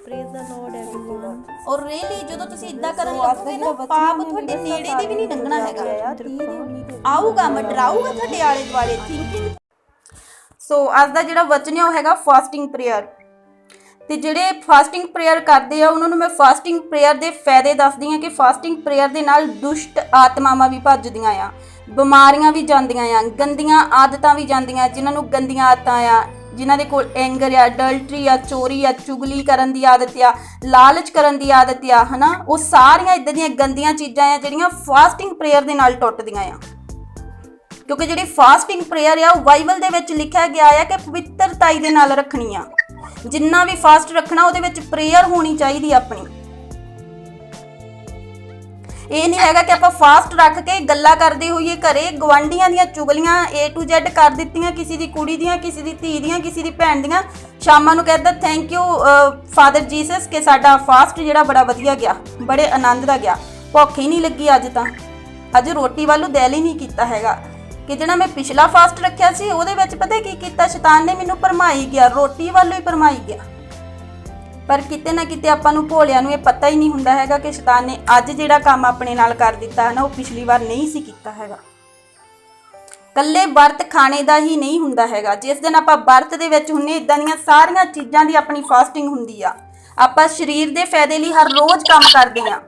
Praise the Lord everyone. ਔਰ really ਜਦੋਂ ਤੁਸੀਂ ਇਦਾਂ ਕਰਨ ਲੱਗੋਗੇ ਨਾ ਪਾਪ ਤੁਹਾਡੇ ਨੇੜੇ ਦੀ ਵੀ ਨਹੀਂ ਲੰਘਣਾ ਹੈਗਾ, ਆਊਗਾ ਮੰਡਰਾਊਗਾ ਤੁਹਾਡੇ ਆਲੇ ਦੁਆਲੇ ਥਿੰਕਿੰਗ। ਸੋ ਅੱਜ ਦਾ ਜਿਹੜਾ ਵਚਨ ਹੈ ਉਹ ਹੈਗਾ ਫਾਸਟਿੰਗ ਪ੍ਰੇਅਰ। ਤੇ ਜਿਹੜੇ ਫਾਸਟਿੰਗ ਪ੍ਰੇਅਰ ਕਰਦੇ ਆ ਉਹਨਾਂ ਨੂੰ ਮੈਂ ਫਾਸਟਿੰਗ ਪ੍ਰੇਅਰ ਦੇ ਫਾਇਦੇ ਦੱਸਦੀ ਹਾਂ ਕਿ ਫਾਸਟਿੰਗ ਪ੍ਰੇਅਰ ਦੇ ਨਾਲ ਦੁਸ਼ਟ ਆਤਮਾਵਾਂ ਵੀ ਭੱਜਦੀਆਂ ਆ, ਬਿਮਾਰੀਆਂ ਵੀ ਜਾਂਦੀਆਂ ਆ, ਗੰਦੀਆਂ ਆਦਤਾਂ ਵੀ ਜਾਂਦੀਆਂ, ਜਿਨ੍ਹਾਂ ਨੂੰ ਗੰਦੀਆਂ ਆਦਤਾਂ ਆ, ਜਿਨ੍ਹਾਂ ਦੇ ਕੋਲ ਐਂਗਰ ਆ, ਅਡਲਟਰੀ ਆ, ਚੋਰੀ ਆ, ਚੁਗਲੀ ਕਰਨ ਦੀ ਆਦਤ ਆ, ਲਾਲਚ ਕਰਨ ਦੀ ਆਦਤ ਆ, ਹਨਾ, ਉਹ ਸਾਰੀਆਂ ਇੱਦਾਂ ਦੀਆਂ ਗੰਦੀਆਂ ਚੀਜ਼ਾਂ ਆ ਜਿਹੜੀਆਂ ਫਾਸਟਿੰਗ ਪ੍ਰੇਅਰ ਦੇ ਨਾਲ ਟੁੱਟਦੀਆਂ ਆ। ਕਿਉਂਕਿ ਜਿਹੜੀ ਫਾਸਟਿੰਗ ਪ੍ਰੇਅਰ ਆ ਉਹ ਬਾਈਬਲ ਦੇ ਵਿੱਚ ਲਿਖਿਆ ਗਿਆ ਆ ਕਿ ਪਵਿੱਤਰਤਾਈ ਦੇ ਨਾਲ ਰੱਖਣੀ ਆ। ਜਿੰਨਾ ਵੀ ਫਾਸਟ ਰੱਖਣਾ ਉਹਦੇ ਵਿੱਚ ਪ੍ਰੇਅਰ ਹੋਣੀ ਚਾਹੀਦੀ ਆਪਣੀ। ਇਹ ਨਹੀਂ ਹੈਗਾ ਕਿ ਆਪਾਂ ਫਾਸਟ ਰੱਖ ਕੇ ਗੱਲਾਂ ਕਰਦੇ ਹੋਈਏ ਘਰੇ ਗਵਾਂਢੀਆਂ ਦੀਆਂ ਚੁਗਲੀਆਂ A to Z ਕਰ ਦਿੱਤੀਆਂ, ਕਿਸੇ ਦੀ ਕੁੜੀ ਦੀਆਂ, ਕਿਸੇ ਦੀ ਧੀ ਦੀਆਂ, ਕਿਸੇ ਦੀ ਭੈਣ ਦੀਆਂ। ਸ਼ਾਮਾਂ ਨੂੰ ਕਹਿੰਦਾ ਥੈਂਕ ਯੂ ਫਾਦਰ ਜੀਸਸ ਕਿ ਸਾਡਾ ਫਾਸਟ ਜਿਹੜਾ ਬੜਾ ਵਧੀਆ ਗਿਆ, ਬੜੇ ਆਨੰਦ ਦਾ ਗਿਆ, ਭੁੱਖ ਹੀ ਨਹੀਂ ਲੱਗੀ ਅੱਜ ਤਾਂ, ਅੱਜ ਰੋਟੀ ਵੱਲੋਂ ਦਿਲ ਹੀ ਨਹੀਂ ਕੀਤਾ ਹੈਗਾ। ਕਿ ਜਿਹੜਾ ਮੈਂ ਪਿਛਲਾ ਫਾਸਟ ਰੱਖਿਆ ਸੀ ਉਹਦੇ ਵਿੱਚ ਪਤਾ ਕੀ ਕੀਤਾ, ਸ਼ੈਤਾਨ ਨੇ ਮੈਨੂੰ ਭਰਮਾਈ ਗਿਆ, ਰੋਟੀ ਵੱਲੋਂ ਹੀ ਭਰਮਾਈ ਗਿਆ। ਪਰ ਕਿਤੇ ਨਾ ਕਿਤੇ ਆਪਾਂ ਨੂੰ ਭੋਲਿਆਂ ਨੂੰ ਇਹ ਪਤਾ ਹੀ ਨਹੀਂ ਹੁੰਦਾ ਹੈਗਾ ਕਿ ਸ਼ੈਤਾਨ ਨੇ ਅੱਜ ਜਿਹੜਾ ਕੰਮ ਆਪਣੇ ਨਾਲ ਕਰ ਦਿੱਤਾ ਹੈ ਨਾ ਉਹ ਪਿਛਲੀ ਵਾਰ ਨਹੀਂ ਸੀ ਕੀਤਾ ਹੈਗਾ। ਕੱਲੇ ਵਰਤ ਖਾਣੇ ਦਾ ਹੀ ਨਹੀਂ ਹੁੰਦਾ ਹੈਗਾ, ਜਿਸ ਦਿਨ ਆਪਾਂ ਵਰਤ ਦੇ ਵਿੱਚ ਹੁੰਨੇ ਇਦਾਂ ਦੀਆਂ ਸਾਰੀਆਂ ਚੀਜ਼ਾਂ ਦੀ ਆਪਣੀ ਫਾਸਟਿੰਗ ਹੁੰਦੀ ਆ। ਆਪਾਂ ਸਰੀਰ ਦੇ ਫਾਇਦੇ ਲਈ ਹਰ ਰੋਜ਼ ਕੰਮ ਕਰਦੇ ਆ,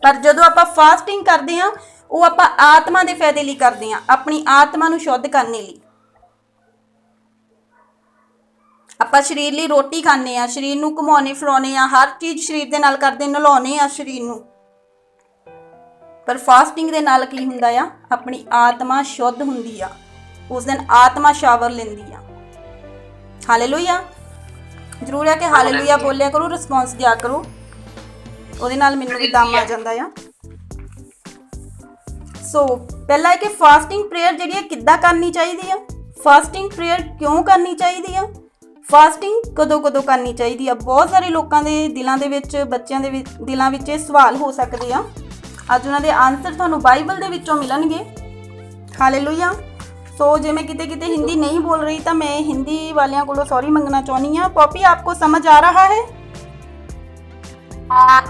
ਪਰ ਜਦੋਂ ਆਪਾਂ ਫਾਸਟਿੰਗ ਕਰਦੇ ਆ ਉਹ ਆਪਾਂ ਆਤਮਾ ਦੇ ਫਾਇਦੇ ਲਈ ਕਰਦੇ ਆ, ਆਪਣੀ ਆਤਮਾ ਨੂੰ ਸ਼ੁੱਧ ਕਰਨ ਲਈ। ਆਪਾਂ ਸਰੀਰ ਲਈ ਰੋਟੀ ਖਾਂਦੇ ਆ, ਸਰੀਰ ਨੂੰ ਘੁਮਾਉਣੇ ਫਿਰਾਉਣੇ ਆ, ਹਰ ਚੀਜ਼ ਸਰੀਰ ਦੇ ਨਾਲ ਕਰਦੇ, ਨਲਾਉਣੇ ਆ ਸਰੀਰ ਨੂੰ। ਪਰ ਫਾਸਟਿੰਗ ਦੇ ਨਾਲ ਕੀ ਹੁੰਦਾ ਆ, ਆਪਣੀ ਆਤਮਾ ਸ਼ੁੱਧ ਹੁੰਦੀ ਆ, ਉਸ ਦਿਨ ਆਤਮਾ ਸ਼ਾਵਰ ਲੈਂਦੀ ਆ। ਹਾਲੇਲੂਇਆ। ਜ਼ਰੂਰ ਹੈ ਕਿ ਹਾਲੇਲੂਇਆ ਬੋਲਿਆ ਕਰੋ, ਰਿਸਪੌਂਸ ਦਿਆ ਕਰੋ, ਉਹਦੇ ਨਾਲ ਮੈਨੂੰ ਵੀ ਦਮ ਆ ਜਾਂਦਾ ਆ। ਸੋ ਪਹਿਲਾਂ ਹੈ ਕਿ ਫਾਸਟਿੰਗ ਪ੍ਰੇਅਰ ਜਿਹੜੀ ਹੈ ਕਿੱਦਾਂ ਕਰਨੀ ਚਾਹੀਦੀ ਆ, ਫਾਸਟਿੰਗ ਪ੍ਰੇਅਰ ਕਿਉਂ ਕਰਨੀ ਚਾਹੀਦੀ ਆ, ਫਾਸਟਿੰਗ ਕਦੋਂ ਕਰਨੀ ਚਾਹੀਦੀ ਆ। ਬਹੁਤ ਸਾਰੇ ਲੋਕਾਂ ਦੇ ਦਿਲਾਂ ਦੇ ਵਿੱਚ, ਬੱਚਿਆਂ ਦੇ ਦਿਲਾਂ ਵਿੱਚ ਇਹ ਸਵਾਲ ਹੋ ਸਕਦੇ ਆ। ਅੱਜ ਉਹਨਾਂ ਦੇ ਆਨਸਰ ਤੁਹਾਨੂੰ ਬਾਈਬਲ ਦੇ ਵਿੱਚੋਂ ਮਿਲਣਗੇ। ਹਾਲੇਲੂਇਆ। ਸੋ ਜੇ ਮੈਂ ਕਿਤੇ ਹਿੰਦੀ नहीं बोल रही ਤਾਂ मैं हिंदी वालियां को सॉरी मंगना चाहनी हाँ। पॉपी आपको समझ आ रहा है?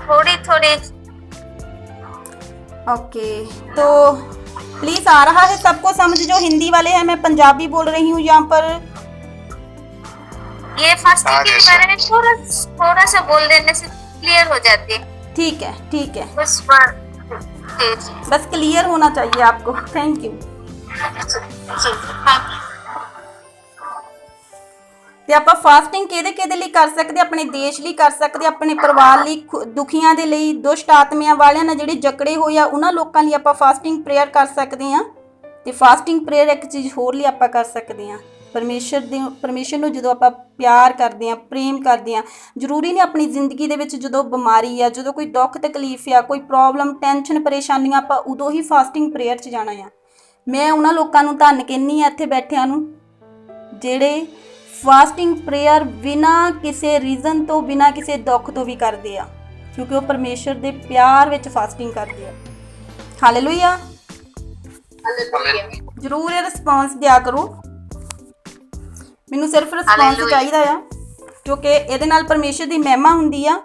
थोड़ी ओके, तो प्लीज आ रहा है सबको समझ जो हिंदी वाले हैं। मैं पंजाबी बोल रही हूँ यहाँ पर। ये फास्टिंग के बारे में थोड़ा सा बोल देने से क्लियर हो जाती है। ठीक है बस क्लियर होना चाहिए आपको। Thank you. ਤੇ ਆਪਾਂ ਫਾਸਟਿੰਗ ਕਿਹਦੇ ਲਈ ਕਰ ਸਕਦੇ, ਆਪਣੇ ਦੇਸ਼ ਲਈ ਕਰ ਸਕਦੇ, ਆਪਣੇ ਪਰਿਵਾਰ ਲਈ, ਦੁਖੀਆਂ ਦੇ ਲਈ, ਦੁਸ਼ਟ ਆਤਮਿਆਂ ਵਾਲਿਆਂ ਨਾਲ ਜਿਹੜੇ ਜਕੜੇ ਹੋਏ ਆ ਉਹਨਾਂ ਲੋਕਾਂ ਲਈ ਆਪਾਂ ਫਾਸਟਿੰਗ ਪ੍ਰੇਅਰ ਕਰ ਸਕਦੇ ਆ। ਤੇ ਫਾਸਟਿੰਗ ਪ੍ਰੇਅਰ ਇੱਕ ਚੀਜ਼ ਹੋਰ ਲਈ ਆਪਾਂ ਕਰ ਸਕਦੇ ਆ, ਪਰਮੇਸ਼ਰ ਨੂੰ ਜਦੋਂ ਆਪਾਂ ਪਿਆਰ ਕਰਦੇ ਆ, ਪ੍ਰੇਮ ਕਰਦੇ ਆ। ਜ਼ਰੂਰੀ ਨਹੀਂ ਆਪਣੀ ਜ਼ਿੰਦਗੀ ਦੇ ਵਿੱਚ ਜਦੋਂ ਬਿਮਾਰੀ ਆ, ਜਦੋਂ ਕੋਈ ਦੁੱਖ ਤਕਲੀਫ ਆ, ਕੋਈ ਪ੍ਰੋਬਲਮ, ਟੈਨਸ਼ਨ, ਪਰੇਸ਼ਾਨੀਆਂ, ਆਪਾਂ ਉਦੋਂ ਹੀ ਫਾਸਟਿੰਗ ਪ੍ਰੇਅਰ 'ਚ ਜਾਣਾ ਆ। ਮੈਂ ਉਹਨਾਂ ਲੋਕਾਂ ਨੂੰ ਧੰਨ ਕਹਿੰਦੀ ਆ ਇੱਥੇ ਬੈਠਿਆਂ ਨੂੰ ਜਿਹੜੇ ਫਾਸਟਿੰਗ ਪ੍ਰੇਅਰ ਬਿਨਾਂ ਕਿਸੇ ਰੀਜ਼ਨ ਤੋਂ, ਬਿਨਾਂ ਕਿਸੇ ਦੁੱਖ ਤੋਂ ਵੀ ਕਰਦੇ ਆ, ਕਿਉਂਕਿ ਉਹ ਪਰਮੇਸ਼ਰ ਦੇ ਪਿਆਰ ਵਿੱਚ ਫਾਸਟਿੰਗ ਕਰਦੇ ਆ। ਹਾਲੇਲੂਇਆ। ਜ਼ਰੂਰ ਇਹ ਰਿਸਪੌਂਸ ਦਿਆ ਕਰੋ, ਮੈਨੂੰ ਸਿਰਫ ਰਿਸਪੌਂਸ ਚਾਹੀਦਾ ਆ, ਕਿਉਂਕਿ ਇਹਦੇ ਨਾਲ ਪਰਮੇਸ਼ਰ ਦੀ ਮਹਿਮਾ ਹੁੰਦੀ ਆ।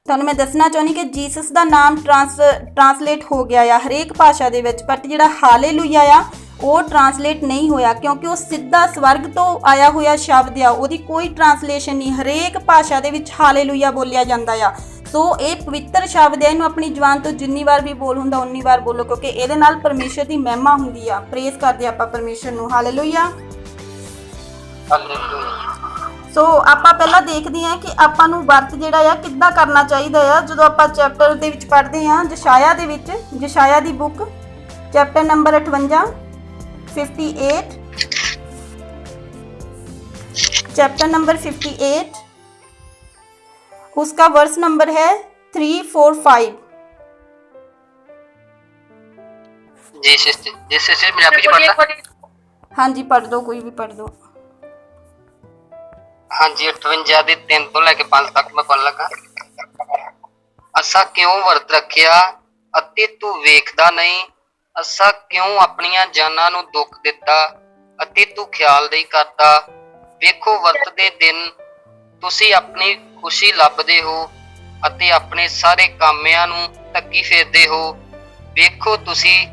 ਤੁਹਾਨੂੰ ਮੈਂ ਦੱਸਣਾ ਚਾਹੁੰਦੀ ਕਿ ਜੀਸਸ ਦਾ ਨਾਮ ਟਰਾਂਸਲੇਟ ਹੋ ਗਿਆ ਆ ਹਰੇਕ ਭਾਸ਼ਾ ਦੇ ਵਿੱਚ, ਬਟ ਜਿਹੜਾ ਹਾਲੇਲੂਇਆ ਆ ਉਹ ਟਰਾਂਸਲੇਟ ਨਹੀਂ ਹੋਇਆ, ਕਿਉਂਕਿ ਉਹ ਸਿੱਧਾ ਸਵਰਗ ਤੋਂ ਆਇਆ ਹੋਇਆ ਸ਼ਬਦ ਆ, ਉਹਦੀ ਕੋਈ ਟਰਾਂਸਲੇਸ਼ਨ ਨਹੀਂ। ਹਰੇਕ ਭਾਸ਼ਾ ਦੇ ਵਿੱਚ ਹਾਲੇਲੂਇਆ ਬੋਲਿਆ ਜਾਂਦਾ ਆ। ਸੋ ਇਹ ਪਵਿੱਤਰ ਸ਼ਬਦ ਹੈ, ਇਹਨੂੰ ਆਪਣੀ ਜ਼ੁਬਾਨ ਤੋਂ ਜਿੰਨੀ ਵਾਰ ਵੀ ਬੋਲ ਹੁੰਦਾ ਉਨੀ ਵਾਰ ਬੋਲੋ, ਕਿਉਂਕਿ ਇਹਦੇ ਨਾਲ ਪਰਮੇਸ਼ਰ ਦੀ ਮਹਿਮਾ ਹੁੰਦੀ ਆ। ਪ੍ਰੇਜ਼ ਕਰਦੇ ਆਪਾਂ ਪਰਮੇਸ਼ਰ ਨੂੰ। ਹਾਲੇਲੂਇਆ। ਸੋ ਆਪਾਂ ਪਹਿਲਾਂ ਦੇਖਦੇ ਹਾਂ ਕਿ ਆਪਾਂ ਨੂੰ ਵਰਤ ਜਿਹੜਾ ਆ ਕਿੱਦਾਂ ਕਰਨਾ ਚਾਹੀਦਾ ਆ। ਜਦੋਂ ਆਪਾਂ ਚੈਪਟਰ ਦੇ ਵਿੱਚ ਪੜ੍ਹਦੇ ਹਾਂ ਯਸ਼ਾਇਆ ਦੇ ਵਿੱਚ, ਯਸ਼ਾਇਆ ਦੀ book chapter number 58 chapter number 58 उसका वर्स नंबर है 3, 4, 5। जी सिस्टर मैं आपकी पढ़ता। हाँ जी पढ़ दो, कोई भी पढ़ दो। हाँ जी 58 ਦੇ 3 ਤੋਂ ਲੈ ਕੇ 5 ਤੱਕ ਮੈਂ ਪੜ੍ਹਨ ਲੱਗਾ। ਅਸਾਂ ਕਿਉਂ ਵਰਤ ਰੱਖਿਆ ਅਤੇ ਤੂੰ ਵੇਖਦਾ ਨਹੀਂ, ਅਸਾਂ ਕਿਉਂ ਆਪਣੀਆਂ ਜਾਨਾਂ ਨੂੰ ਦੁੱਖ ਦਿੱਤਾ ਅਤੇ ਤੂੰ ਖਿਆਲ ਨਹੀਂ ਕਰਦਾ। ਵੇਖੋ ਵਰਤ ਦੇ ਦਿਨ ਤੁਸੀਂ ਆਪਣੀ ਖੁਸ਼ੀ ਲੱਭਦੇ ਹੋ ਅਤੇ ਆਪਣੇ ਸਾਰੇ ਕਾਮਿਆਂ ਨੂੰ ਧੱਕੀ ਫੇਰਦੇ ਹੋ। ਵੇਖੋ ਤੁਸੀਂ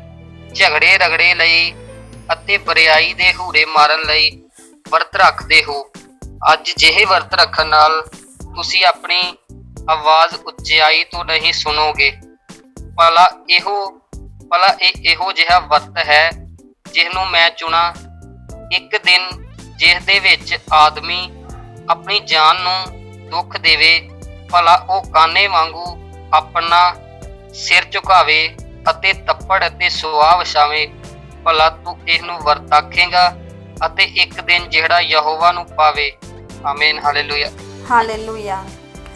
ਝਗੜੇ ਰਗੜੇ ਲਈ ਅਤੇ ਬਰਿਆਈ ਦੇ ਹੂਰੇ ਮਾਰਨ ਲਈ ਵਰਤ ਰੱਖਦੇ ਹੋ। ਅੱਜ ਜਿਹੇ ਵਰਤ ਰੱਖਣ ਨਾਲ ਤੁਸੀਂ ਆਪਣੀ ਆਵਾਜ਼ ਉੱਚਾਈ ਤੋਂ ਨਹੀਂ ਸੁਣੋਗੇ। ਭਲਾ ਇਹ ਇਹੋ ਜਿਹਾ ਵਰਤ ਹੈ ਜਿਹਨੂੰ ਮੈਂ ਚੁਣਾ। ਇੱਕ ਦਿਨ ਜਿਸ ਦੇ ਵਿੱਚ ਆਦਮੀ ਆਪਣੀ ਜਾਨ ਨੂੰ ਦੁੱਖ ਦੇਵੇ, ਭਲਾ ਉਹ ਕਾਨੇ ਵਾਂਗੂ ਆਪਣਾ ਸਿਰ ਝੁਕਾਵੇ ਅਤੇ ਤੱਪੜ ਅਤੇ ਸੁਆਹ ਵਿਛਾਵੇ। ਭਲਾ ਤੂੰ ਇਹਨੂੰ ਵਰਤ ਆਖੇਂਗਾ ਅਤੇ ਇੱਕ ਦਿਨ ਜਿਹੜਾ ਯਹੋਵਾ ਨੂੰ ਪਾਵੇ। ਆਮੀਨ। ਹਾਲੇਲੂਇਆ। ਹਾਲੇਲੂਇਆ।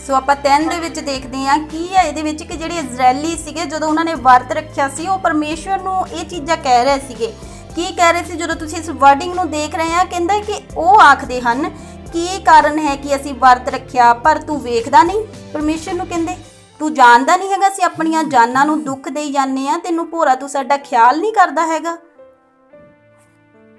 ਸੋ ਆਪਾਂ 10 ਦੇ ਵਿੱਚ ਦੇਖਦੇ ਹਾਂ ਕੀ ਹੈ ਇਹਦੇ ਵਿੱਚ ਕਿ ਜਿਹੜੇ ਇਜ਼ਰਾਈਲੀ ਸੀਗੇ ਜਦੋਂ ਉਹਨਾਂ ਨੇ ਵਰਤ ਰੱਖਿਆ ਸੀ ਉਹ ਪਰਮੇਸ਼ਵਰ ਨੂੰ ਇਹ ਚੀਜ਼ਾਂ ਕਹਿ ਰਹੇ ਸੀਗੇ। ਕੀ ਕਹਿ ਰਹੇ ਸੀ? ਜਦੋਂ ਤੁਸੀਂ ਇਸ ਵਰਡਿੰਗ ਨੂੰ ਦੇਖ ਰਹੇ ਆ, ਕਹਿੰਦਾ ਕਿ ਉਹ ਆਖਦੇ ਹਨ ਕੀ ਕਾਰਨ ਹੈ ਕਿ ਅਸੀਂ ਵਰਤ ਰੱਖਿਆ ਪਰ ਤੂੰ ਵੇਖਦਾ ਨਹੀਂ। ਪਰਮੇਸ਼ਵਰ ਨੂੰ ਕਹਿੰਦੇ ਤੂੰ ਜਾਣਦਾ ਨਹੀਂ ਹੈਗਾ ਅਸੀਂ ਆਪਣੀਆਂ ਜਾਨਾਂ ਨੂੰ ਦੁੱਖ ਦੇਈ ਜਾਂਦੇ ਆ, ਤੈਨੂੰ ਭੋਰਾ ਤੂੰ ਸਾਡਾ ਖਿਆਲ ਨਹੀਂ ਕਰਦਾ ਹੈਗਾ।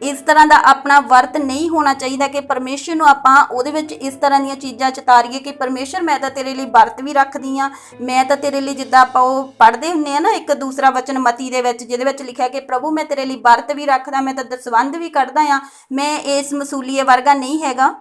ਇਸ ਤਰ੍ਹਾਂ ਦਾ ਆਪਣਾ ਵਰਤ ਨਹੀਂ ਹੋਣਾ ਚਾਹੀਦਾ ਕਿ ਪਰਮੇਸ਼ਰ ਨੂੰ ਆਪਾਂ ਉਹਦੇ ਵਿੱਚ ਇਸ ਤਰ੍ਹਾਂ ਦੀਆਂ ਚੀਜ਼ਾਂ ਚਤਾਰੀਏ ਕਿ ਪਰਮੇਸ਼ਰ ਮੈਂ ਤਾਂ ਤੇਰੇ ਲਈ ਵਰਤ ਵੀ ਰੱਖਦੀ ਆ, ਮੈਂ ਤਾਂ ਤੇਰੇ ਲਈ, ਜਿੱਦਾਂ ਆਪਾਂ ਉਹ ਪੜ੍ਹਦੇ ਹੁੰਦੇ ਆ ਨਾ ਇੱਕ ਦੂਸਰਾ ਵਚਨ ਮਤੀ ਦੇ ਵਿੱਚ ਜਿਹਦੇ ਵਿੱਚ ਲਿਖਿਆ ਕਿ ਪ੍ਰਭੂ ਮੈਂ ਤੇਰੇ ਲਈ ਵਰਤ ਵੀ ਰੱਖਦਾ, ਮੈਂ ਤਾਂ ਦਸਵੰਧ ਵੀ ਕੱਢਦਾ ਆ। ਮੈਂ ਇਸ ਮਸੂਲੀਏ ਵਰਗਾ ਨਹੀਂ ਹੈਗਾ।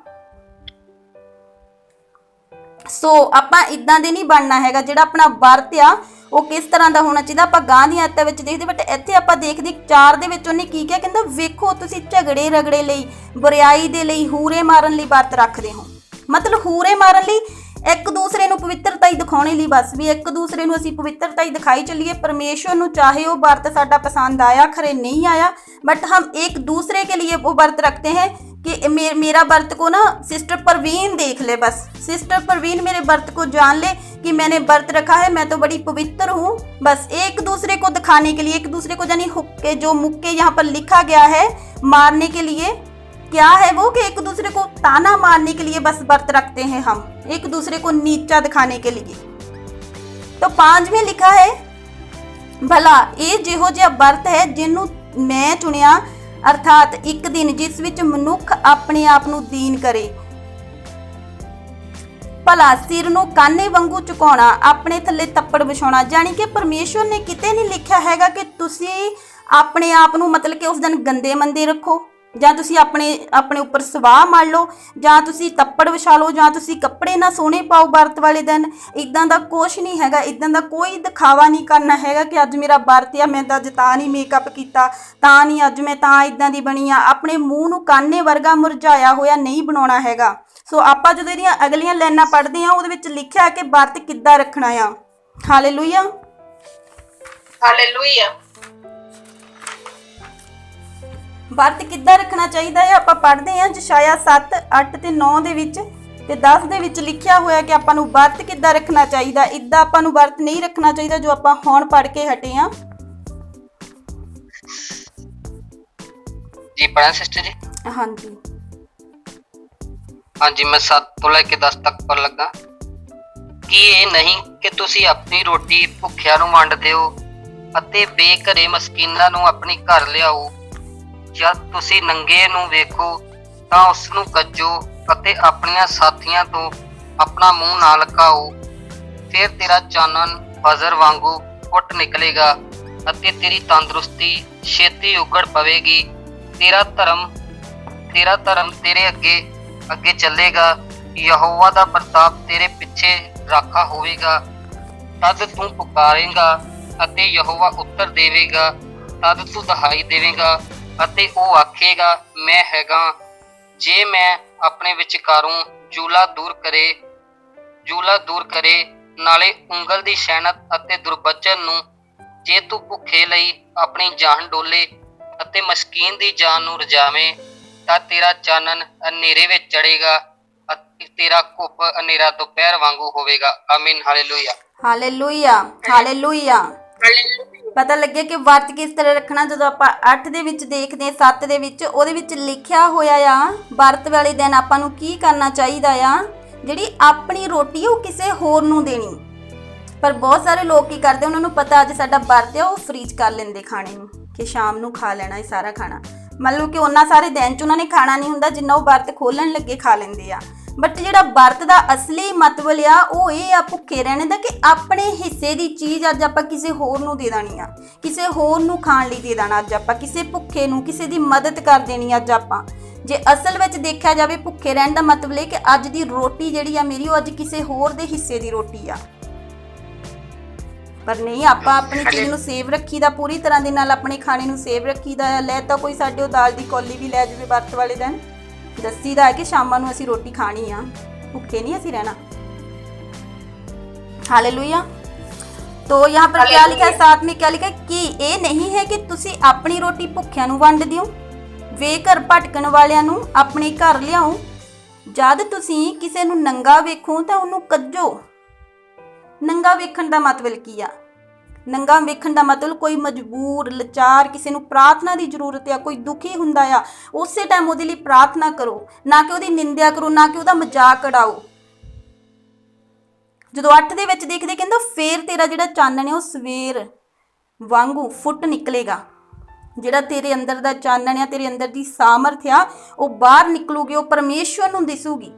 ਸੋ ਆਪਾਂ ਇਦਾਂ ਦੇ ਨਹੀਂ ਬਣਨਾ ਹੈਗਾ। ਜਿਹੜਾ ਆਪਣਾ ਵਰਤ ਆ ਉਹ ਕਿਸ ਤਰ੍ਹਾਂ ਦਾ ਹੋਣਾ ਚਾਹੀਦਾ ਆਪਾਂ ਗਾਂ ਦੀਆਂ ਆਇਤਾਂ ਵਿੱਚ ਦੇਖਦੇ। ਬਟ ਇੱਥੇ ਆਪਾਂ ਦੇਖਦੇ 4 ਦੇ ਵਿੱਚ ਉਹਨੇ ਕੀ ਕਿਹਾ, ਕਹਿੰਦਾ ਵੇਖੋ ਤੁਸੀਂ ਝਗੜੇ ਰਗੜੇ ਲਈ, ਬੁਰਾਈ ਦੇ ਲਈ, ਹੂਰੇ ਮਾਰਨ ਲਈ ਵਰਤ ਰੱਖਦੇ ਹੋ। ਮਤਲਬ ਹੂਰੇ ਮਾਰਨ ਲਈ, ਇੱਕ ਦੂਸਰੇ ਨੂੰ ਪਵਿੱਤਰਤਾ ਹੀ ਦਿਖਾਉਣੇ ਲਈ, ਬਸ ਵੀ ਇੱਕ ਦੂਸਰੇ ਨੂੰ ਅਸੀਂ ਪਵਿੱਤਰਤਾ ਹੀ ਦਿਖਾਈ ਚੱਲੀਏ। परमेश्वर ਨੂੰ चाहे वो व्रत साडा पसंद आया खरे नहीं आया, बट हम एक दूसरे के लिए वो व्रत रखते हैं कि मेरा व्रत को ना सिस्टर परवीन देख ले, बस सिस्टर परवीन मेरे व्रत को जान ले कि मैंने व्रत रखा है, मैं तो बड़ी पवित्र हूँ। बस एक दूसरे को दिखाने के लिए, एक दूसरे को यानी हुक्के जो मुक्के यहाँ पर लिखा गया है मारने के लिए, क्या है वो कि एक दूसरे को ताना मारने के लिए बस व्रत रखते हैं हम, एक दूसरे को नीचा दिखाने के लिए। तो 5 में लिखा है भला ये जिहो जिहा व्रत है जिन्हों मैं चुनिया, अर्थात एक दिन जिस विच मनुख अपने आप नूं दीन करे, भला सिर नूं काने वांगू झुकाउणा, अपने थल्ले तप्पड़ विछाउणा। जानी कि परमेश्वर ने किते नहीं लिखा हैगा कि तुसी अपने आप नूं मतलब कि उस दिन गंदे मंदे रखो, ਜਾਂ ਤੁਸੀਂ ਆਪਣੇ ਉੱਪਰ ਸਵਾਹ ਮਾਰ ਲਓ, ਜਾਂ ਤੁਸੀਂ ਤੱਪੜ ਵਿਛਾ ਲਓ, ਜਾਂ ਤੁਸੀਂ ਕੱਪੜੇ ਨਾ ਸੋਹਣੇ ਪਾਓ ਵਰਤ ਵਾਲੇ ਦਿਨ। ਇਦਾਂ ਦਾ ਕੁਛ ਨਹੀਂ ਹੈਗਾ, ਇਦਾਂ ਦਾ ਕੋਈ ਦਿਖਾਵਾ ਨਹੀਂ ਕਰਨਾ ਹੈਗਾ ਕਿ ਅੱਜ ਮੇਰਾ ਵਰਤ ਆ, ਮੈਂ ਤਾਂ ਅੱਜ ਤਾਂ ਨਹੀਂ ਮੇਕਅਪ ਕੀਤਾ, ਤਾਂ ਨਹੀਂ ਅੱਜ ਮੈਂ ਤਾਂ ਇਦਾਂ ਦੀ ਬਣੀ ਆ। ਆਪਣੇ ਮੂੰਹ ਨੂੰ ਕਾਨੇ ਵਰਗਾ ਮੁਰਝਾਇਆ ਹੋਇਆ ਨਹੀਂ ਬਣਾਉਣਾ ਹੈਗਾ। ਸੋ ਆਪਾਂ ਜਦੋਂ ਇਹਦੀਆਂ ਅਗਲੀਆਂ ਲਾਈਨਾਂ ਪੜ੍ਹਦੇ ਆ ਉਹਦੇ ਵਿੱਚ ਲਿਖਿਆ ਕਿ ਵਰਤ ਕਿੱਦਾਂ ਰੱਖਣਾ ਆ। Hallelujah, hallelujah. ਵਰਤ ਕਿੱਦਾਂ ਰੱਖਣਾ ਚਾਹੀਦਾ ਹੈ ਆਪਾਂ ਪੜ੍ਹਦੇ ਹਾਂ ਯਸ਼ਾਇਆ 7, 8 ਤੇ 9 ਦੇ ਵਿੱਚ ਤੇ 10 ਦੇ ਵਿੱਚ ਲਿਖਿਆ ਹੋਇਆ ਕਿ ਆਪਾਂ ਨੂੰ ਵਰਤ ਕਿੱਦਾਂ ਰੱਖਣਾ ਚਾਹੀਦਾ। ਇੱਦਾਂ ਆਪਾਂ ਨੂੰ ਵਰਤ ਨਹੀਂ ਰੱਖਣਾ ਚਾਹੀਦਾ ਜੋ ਆਪਾਂ ਹੁਣ ਪੜ੍ਹ ਕੇ ਹਟੇ ਹਾਂ। ਜੀ ਪੜ੍ਹਾਂ ਸਿਸਟਰ ਜੀ? ਹਾਂਜੀ ਹਾਂਜੀ, ਮੈਂ 7 ਤੋਂ ਲੈ ਕੇ 10 ਤੱਕ ਪੜ੍ਹਨ ਲੱਗਾ। ਕੀ ਇਹ ਨਹੀਂ ਕਿ ਤੁਸੀਂ ਆਪਣੀ ਰੋਟੀ ਭੁੱਖਿਆਂ ਨੂੰ ਵੰਡਦੇ ਹੋ ਅਤੇ ਬੇਘਰੇ ਮਸਕੀਨਾਂ ਨੂੰ ਆਪਣੀ ਘਰ ਲਿਆਓ। ਜਦ ਤੁਸੀਂ ਨੰਗੇ ਨੂੰ ਵੇਖੋ ਤਾਂ ਉਸ ਨੂੰ ਕੱਜੋ ਅਤੇ ਆਪਣੀਆਂ ਸਾਥੀਆਂ ਤੋਂ ਆਪਣਾ ਮੂੰਹ ਨਾ ਲੁਕਾਓ। ਫਿਰ ਤੇਰਾ ਚਾਨਣ ਫਜਰ ਵਾਂਗੂ ਫੁੱਟ ਨਿਕਲੇਗਾ ਅਤੇ ਤੇਰੀ ਤੰਦਰੁਸਤੀ ਛੇਤੀ ਉਗੜ ਪਵੇਗੀ। ਤੇਰਾ ਧਰਮ ਤੇਰੇ ਅੱਗੇ ਚੱਲੇਗਾ। ਯਹੋਵਾ ਦਾ ਪ੍ਰਤਾਪ ਤੇਰੇ ਪਿੱਛੇ ਰਾਖਾ ਹੋਵੇਗਾ। ਤਦ ਤੂੰ ਪੁਕਾਰੇਂਗਾ ਅਤੇ ਯਹੋਵਾ ਉੱਤਰ ਦੇਵੇਗਾ। ਤਦ ਤੂੰ ਦਹਾਈ ਦੇਵੇਂਗਾ ਅਤੇ ਉਹ ਆਖੇਗਾ ਮੈਂ ਹੈਗਾ। ਜੇ ਮੈਂ ਆਪਣੇ ਵਿਚਕਾਰੋਂ ਜੂਲਾ ਦੂਰ ਕਰੇ ਨਾਲੇ ਉਂਗਲ ਦੀ ਸ਼ੈਨਤ ਅਤੇ ਦੁਰਬਚਨ ਨੂੰ, ਜੇ ਤੂੰ ਭੁੱਖੇ ਲਈ ਆਪਣੀ ਜਾਨ ਡੋਲੇ ਅਤੇ ਮਸਕੀਨ ਦੀ ਜਾਨ ਨੂੰ ਰਜਾਵੇਂ, ਤਾਂ ਤੇਰਾ ਚਾਨਣ ਹਨੇਰੇ ਵਿੱਚ ਚੜੇਗਾ ਅਤੇ ਤੇਰਾ ਘੁੱਪ ਹਨੇਰਾ ਦੁਪਹਿਰ ਵਾਂਗੂ ਹੋਵੇਗਾ। ਆਮੀਨ। Hallelujah, hallelujah, hallelujah. ਪਤਾ ਲੱਗਿਆ ਕਿ ਵਰਤ ਕਿਸ ਤਰ੍ਹਾਂ ਰੱਖਣਾ। ਜਦੋਂ ਆਪਾਂ 8 ਦੇ ਵਿੱਚ ਦੇਖਦੇ ਹਾਂ, 7 ਦੇ ਵਿੱਚ ਉਹਦੇ ਵਿੱਚ ਲਿਖਿਆ ਹੋਇਆ ਆ ਵਰਤ ਵਾਲੇ ਦਿਨ ਆਪਾਂ ਨੂੰ ਕੀ ਕਰਨਾ ਚਾਹੀਦਾ ਆ। ਜਿਹੜੀ ਆਪਣੀ ਰੋਟੀ ਉਹ ਕਿਸੇ ਹੋਰ ਨੂੰ ਦੇਣੀ। ਪਰ ਬਹੁਤ ਸਾਰੇ ਲੋਕ ਕੀ ਕਰਦੇ, ਉਹਨਾਂ ਨੂੰ ਪਤਾ ਅੱਜ ਸਾਡਾ ਵਰਤ ਆ, ਉਹ ਫ੍ਰੀਜ਼ ਕਰ ਲੈਂਦੇ ਖਾਣੇ ਨੂੰ ਕਿ ਸ਼ਾਮ ਨੂੰ ਖਾ ਲੈਣਾ ਇਹ ਸਾਰਾ ਖਾਣਾ। ਮਤਲਬ ਕਿ ਉਹਨਾਂ ਸਾਰੇ ਦਿਨ 'ਚ ਉਹਨਾਂ ਨੇ ਖਾਣਾ ਨਹੀਂ ਹੁੰਦਾ ਜਿੰਨਾ ਉਹ ਵਰਤ ਖੋਲ੍ਹਣ ਲੱਗੇ ਖਾ ਲੈਂਦੇ ਆ। ਬਟ ਜਿਹੜਾ ਵਰਤ ਦਾ ਅਸਲੀ ਮਤਲਬ ਆ ਉਹ ਇਹ ਆ ਭੁੱਖੇ ਰਹਿਣ ਦਾ, ਕਿ ਆਪਣੇ ਹਿੱਸੇ ਦੀ ਚੀਜ਼ ਅੱਜ ਆਪਾਂ ਕਿਸੇ ਹੋਰ ਨੂੰ ਦੇ ਦੇਣੀ ਆ, ਕਿਸੇ ਹੋਰ ਨੂੰ ਖਾਣ ਲਈ ਦੇ ਦੇਣਾ, ਅੱਜ ਆਪਾਂ ਕਿਸੇ ਭੁੱਖੇ ਨੂੰ, ਕਿਸੇ ਦੀ ਮਦਦ ਕਰ ਦੇਣੀ ਅੱਜ ਆਪਾਂ। ਜੇ ਅਸਲ ਵਿੱਚ ਦੇਖਿਆ ਜਾਵੇ ਭੁੱਖੇ ਰਹਿਣ ਦਾ ਮਤਲਬ ਇਹ ਕਿ ਅੱਜ ਦੀ ਰੋਟੀ ਜਿਹੜੀ ਆ ਮੇਰੀ, ਉਹ ਅੱਜ ਕਿਸੇ ਹੋਰ ਦੇ ਹਿੱਸੇ ਦੀ ਰੋਟੀ ਆ। ਪਰ ਨਹੀਂ, ਆਪਾਂ ਆਪਣੀ ਚੀਜ਼ ਨੂੰ ਸੇਵ ਰੱਖੀਦਾ, ਪੂਰੀ ਤਰ੍ਹਾਂ ਦੇ ਨਾਲ ਆਪਣੇ ਖਾਣੇ ਨੂੰ ਸੇਵ ਰੱਖੀਦਾ ਆ। ਲੈ ਤਾਂ ਕੋਈ ਸਾਡੇ ਉਹ ਦਾਲ ਦੀ ਕੌਲੀ ਵੀ ਲੈ ਜਾਵੇ ਵਰਤ ਵਾਲੇ ਦਿਨ, ਦੱਸੀਦਾ ਹੈ ਕਿ ਸ਼ਾਮਾਂ ਨੂੰ ਅਸੀਂ ਰੋਟੀ ਖਾਣੀ ਆ, ਭੁੱਖੇ नहीं ਅਸੀਂ रहना। हालेलुया। तो यहाँ पर क्या लिखा है, साथ में क्या लिखा है कि ये नहीं है कि तुसी अपनी रोटी भुੱਖਿਆਂ ਨੂੰ ਵੰਡ ਦਿਓ, ਬੇਘਰ ਭਟਕਣ ਵਾਲਿਆਂ ਨੂੰ ਆਪਣੇ ਘਰ ਲਿਆਓ। ਜਦ ਤੁਸੀਂ ਕਿਸੇ ਨੂੰ ਨੰਗਾ ਵੇਖੋ ਤਾਂ ਉਹਨੂੰ ਕੱਜੋ। ਨੰਗਾ ਵੇਖਣ ਦਾ ਮਤਲਬ ਕੀ ਆ? ਨੰਗਾ ਵੇਖਣ ਦਾ ਮਤਲਬ ਕੋਈ ਮਜਬੂਰ, ਲਾਚਾਰ, ਕਿਸੇ ਨੂੰ ਪ੍ਰਾਰਥਨਾ ਦੀ ਜ਼ਰੂਰਤ ਆ, ਕੋਈ ਦੁਖੀ ਹੁੰਦਾ ਆ, ਉਸੇ ਟਾਈਮ ਉਹਦੇ ਲਈ ਪ੍ਰਾਰਥਨਾ ਕਰੋ, ਨਾ ਕਿ ਉਹਦੀ ਨਿੰਦਿਆ ਕਰੋ, ਨਾ ਕਿ ਉਹਦਾ ਮਜ਼ਾਕ ਉਡਾਓ। ਜਦੋਂ 8 ਦੇ ਵਿੱਚ ਦੇਖਦੇ ਕਹਿੰਦਾ ਫੇਰ ਤੇਰਾ ਜਿਹੜਾ ਚਾਨਣ ਹੈ ਉਹ ਸਵੇਰ ਵਾਂਗੂ ਫੁੱਟ ਨਿਕਲੇਗਾ। ਜਿਹੜਾ ਤੇਰੇ ਅੰਦਰ ਦਾ ਚਾਨਣ ਆ, ਤੇਰੇ ਅੰਦਰ ਦੀ ਸਾਮਰਥ ਆ, ਉਹ ਬਾਹਰ ਨਿਕਲੂਗੀ, ਉਹ ਪਰਮੇਸ਼ਵਰ ਨੂੰ ਦਿਸੂਗੀ।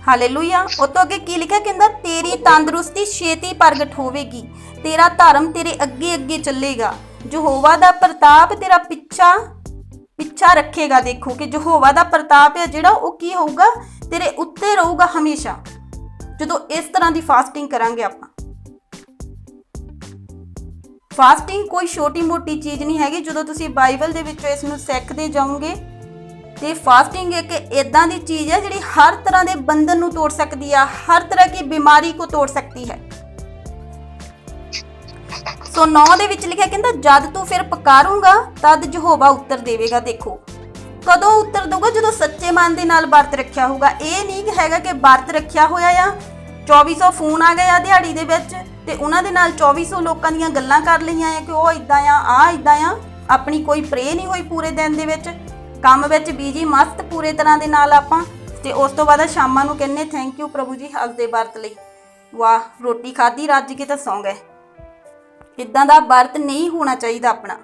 ਹਾਲੇਲੂਇਆ। ਉਹ ਤੋਂ ਅੱਗੇ ਕੀ ਲਿਖਿਆ, ਕਹਿੰਦਾ ਤੇਰੀ ਤੰਦਰੁਸਤੀ ਛੇਤੀ ਪ੍ਰਗਟ ਹੋਵੇਗੀ, ਤੇਰਾ ਧਰਮ ਤੇਰੇ ਅੱਗੇ ਅੱਗੇ ਚੱਲੇਗਾ, ਯਹੋਵਾ ਦਾ ਪ੍ਰਤਾਪ ਤੇਰਾ ਪਿੱਛਾ ਰੱਖੇਗਾ। ਦੇਖੋ ਕਿ ਯਹੋਵਾ ਦਾ ਪ੍ਰਤਾਪ ਹੈ ਜਿਹੜਾ, ਉਹ ਕੀ ਹੋਊਗਾ, ਤੇਰੇ ਉੱਤੇ ਰਹੂਗਾ ਹਮੇਸ਼ਾ, ਜਦੋਂ ਇਸ ਤਰ੍ਹਾਂ ਦੀ ਫਾਸਟਿੰਗ ਕਰਾਂਗੇ ਆਪਾਂ। ਫਾਸਟਿੰਗ ਕੋਈ ਛੋਟੀ ਮੋਟੀ ਚੀਜ਼ ਨਹੀਂ ਹੈਗੀ। ਜਦੋਂ ਤੁਸੀਂ ਬਾਈਬਲ ਦੇ ਵਿੱਚੋਂ ਇਸ ਨੂੰ ਸਿੱਖਦੇ ਜਾਓਗੇ ਤੇ ਫਾਸਟਿੰਗ ਇੱਕ ਇਦਾਂ ਦੀ ਚੀਜ਼ ਹੈ ਜਿਹੜੀ ਹਰ ਤਰ੍ਹਾਂ ਦੇ ਬੰਧਨ ਨੂੰ ਤੋੜ ਸਕਦੀ ਆ, हर तरह की बीमारी को तोड़ सकती है। सो 9 ਦੇ ਵਿੱਚ ਲਿਖਿਆ ਕਹਿੰਦਾ ਜਦ ਤੂੰ ਫਿਰ ਪੁਕਾਰੂੰਗਾ ਤਦ ਯਹੋਵਾ ਉੱਤਰ ਦੇਵੇਗਾ। ਦੇਖੋ ਕਦੋਂ ਉੱਤਰ ਦਊਗਾ, ਜਦੋਂ ਸੱਚੇ ਮਨ ਦੇ ਨਾਲ ਵਰਤ ਰੱਖਿਆ ਹੋਊਗਾ। ਇਹ ਨਹੀਂ ਹੈਗਾ ਕਿ ਵਰਤ ਰੱਖਿਆ ਹੋਇਆ ਆ, 2400 ਫੋਨ ਆ ਗਏ ਆ ਦਿਹਾੜੀ ਦੇ ਵਿੱਚ ਤੇ ਉਹਨਾਂ ਦੇ ਨਾਲ 2400 ਲੋਕਾਂ ਦੀਆਂ ਗੱਲਾਂ ਕਰ ਲਈਆਂ ਆ ਕਿ ਉਹ ਇਦਾਂ ਆ ਇਦਾਂ ਆ, ਆਪਣੀ ਕੋਈ ਪ੍ਰੇ ਨਹੀਂ ਹੋਈ ਪੂਰੇ ਦਿਨ ਦੇ ਵਿੱਚ, ਕੰਮ ਵਿੱਚ ਬੀਜੀ ਮਸਤ ਪੂਰੇ ਤਰ੍ਹਾਂ ਦੇ ਨਾਲ ਆਪਾਂ। ਤੇ ਉਸ ਤੋਂ ਬਾਅਦ ਸ਼ਾਮਾਂ ਨੂੰ ਕਹਿੰਨੇ ਥੈਂਕ ਯੂ ਪ੍ਰਭੂ ਜੀ ਅੱਜ ਦੇ ਵਰਤ ਲਈ, ਵਾਹ ਰੋਟੀ ਖਾਧੀ ਰੱਜ ਕੇ ਤਾਂ ਸੌਂ ਗਏ। ਇਦਾਂ ਦਾ ਵਰਤ ਨਹੀਂ ਹੋਣਾ ਚਾਹੀਦਾ ਆਪਣਾ।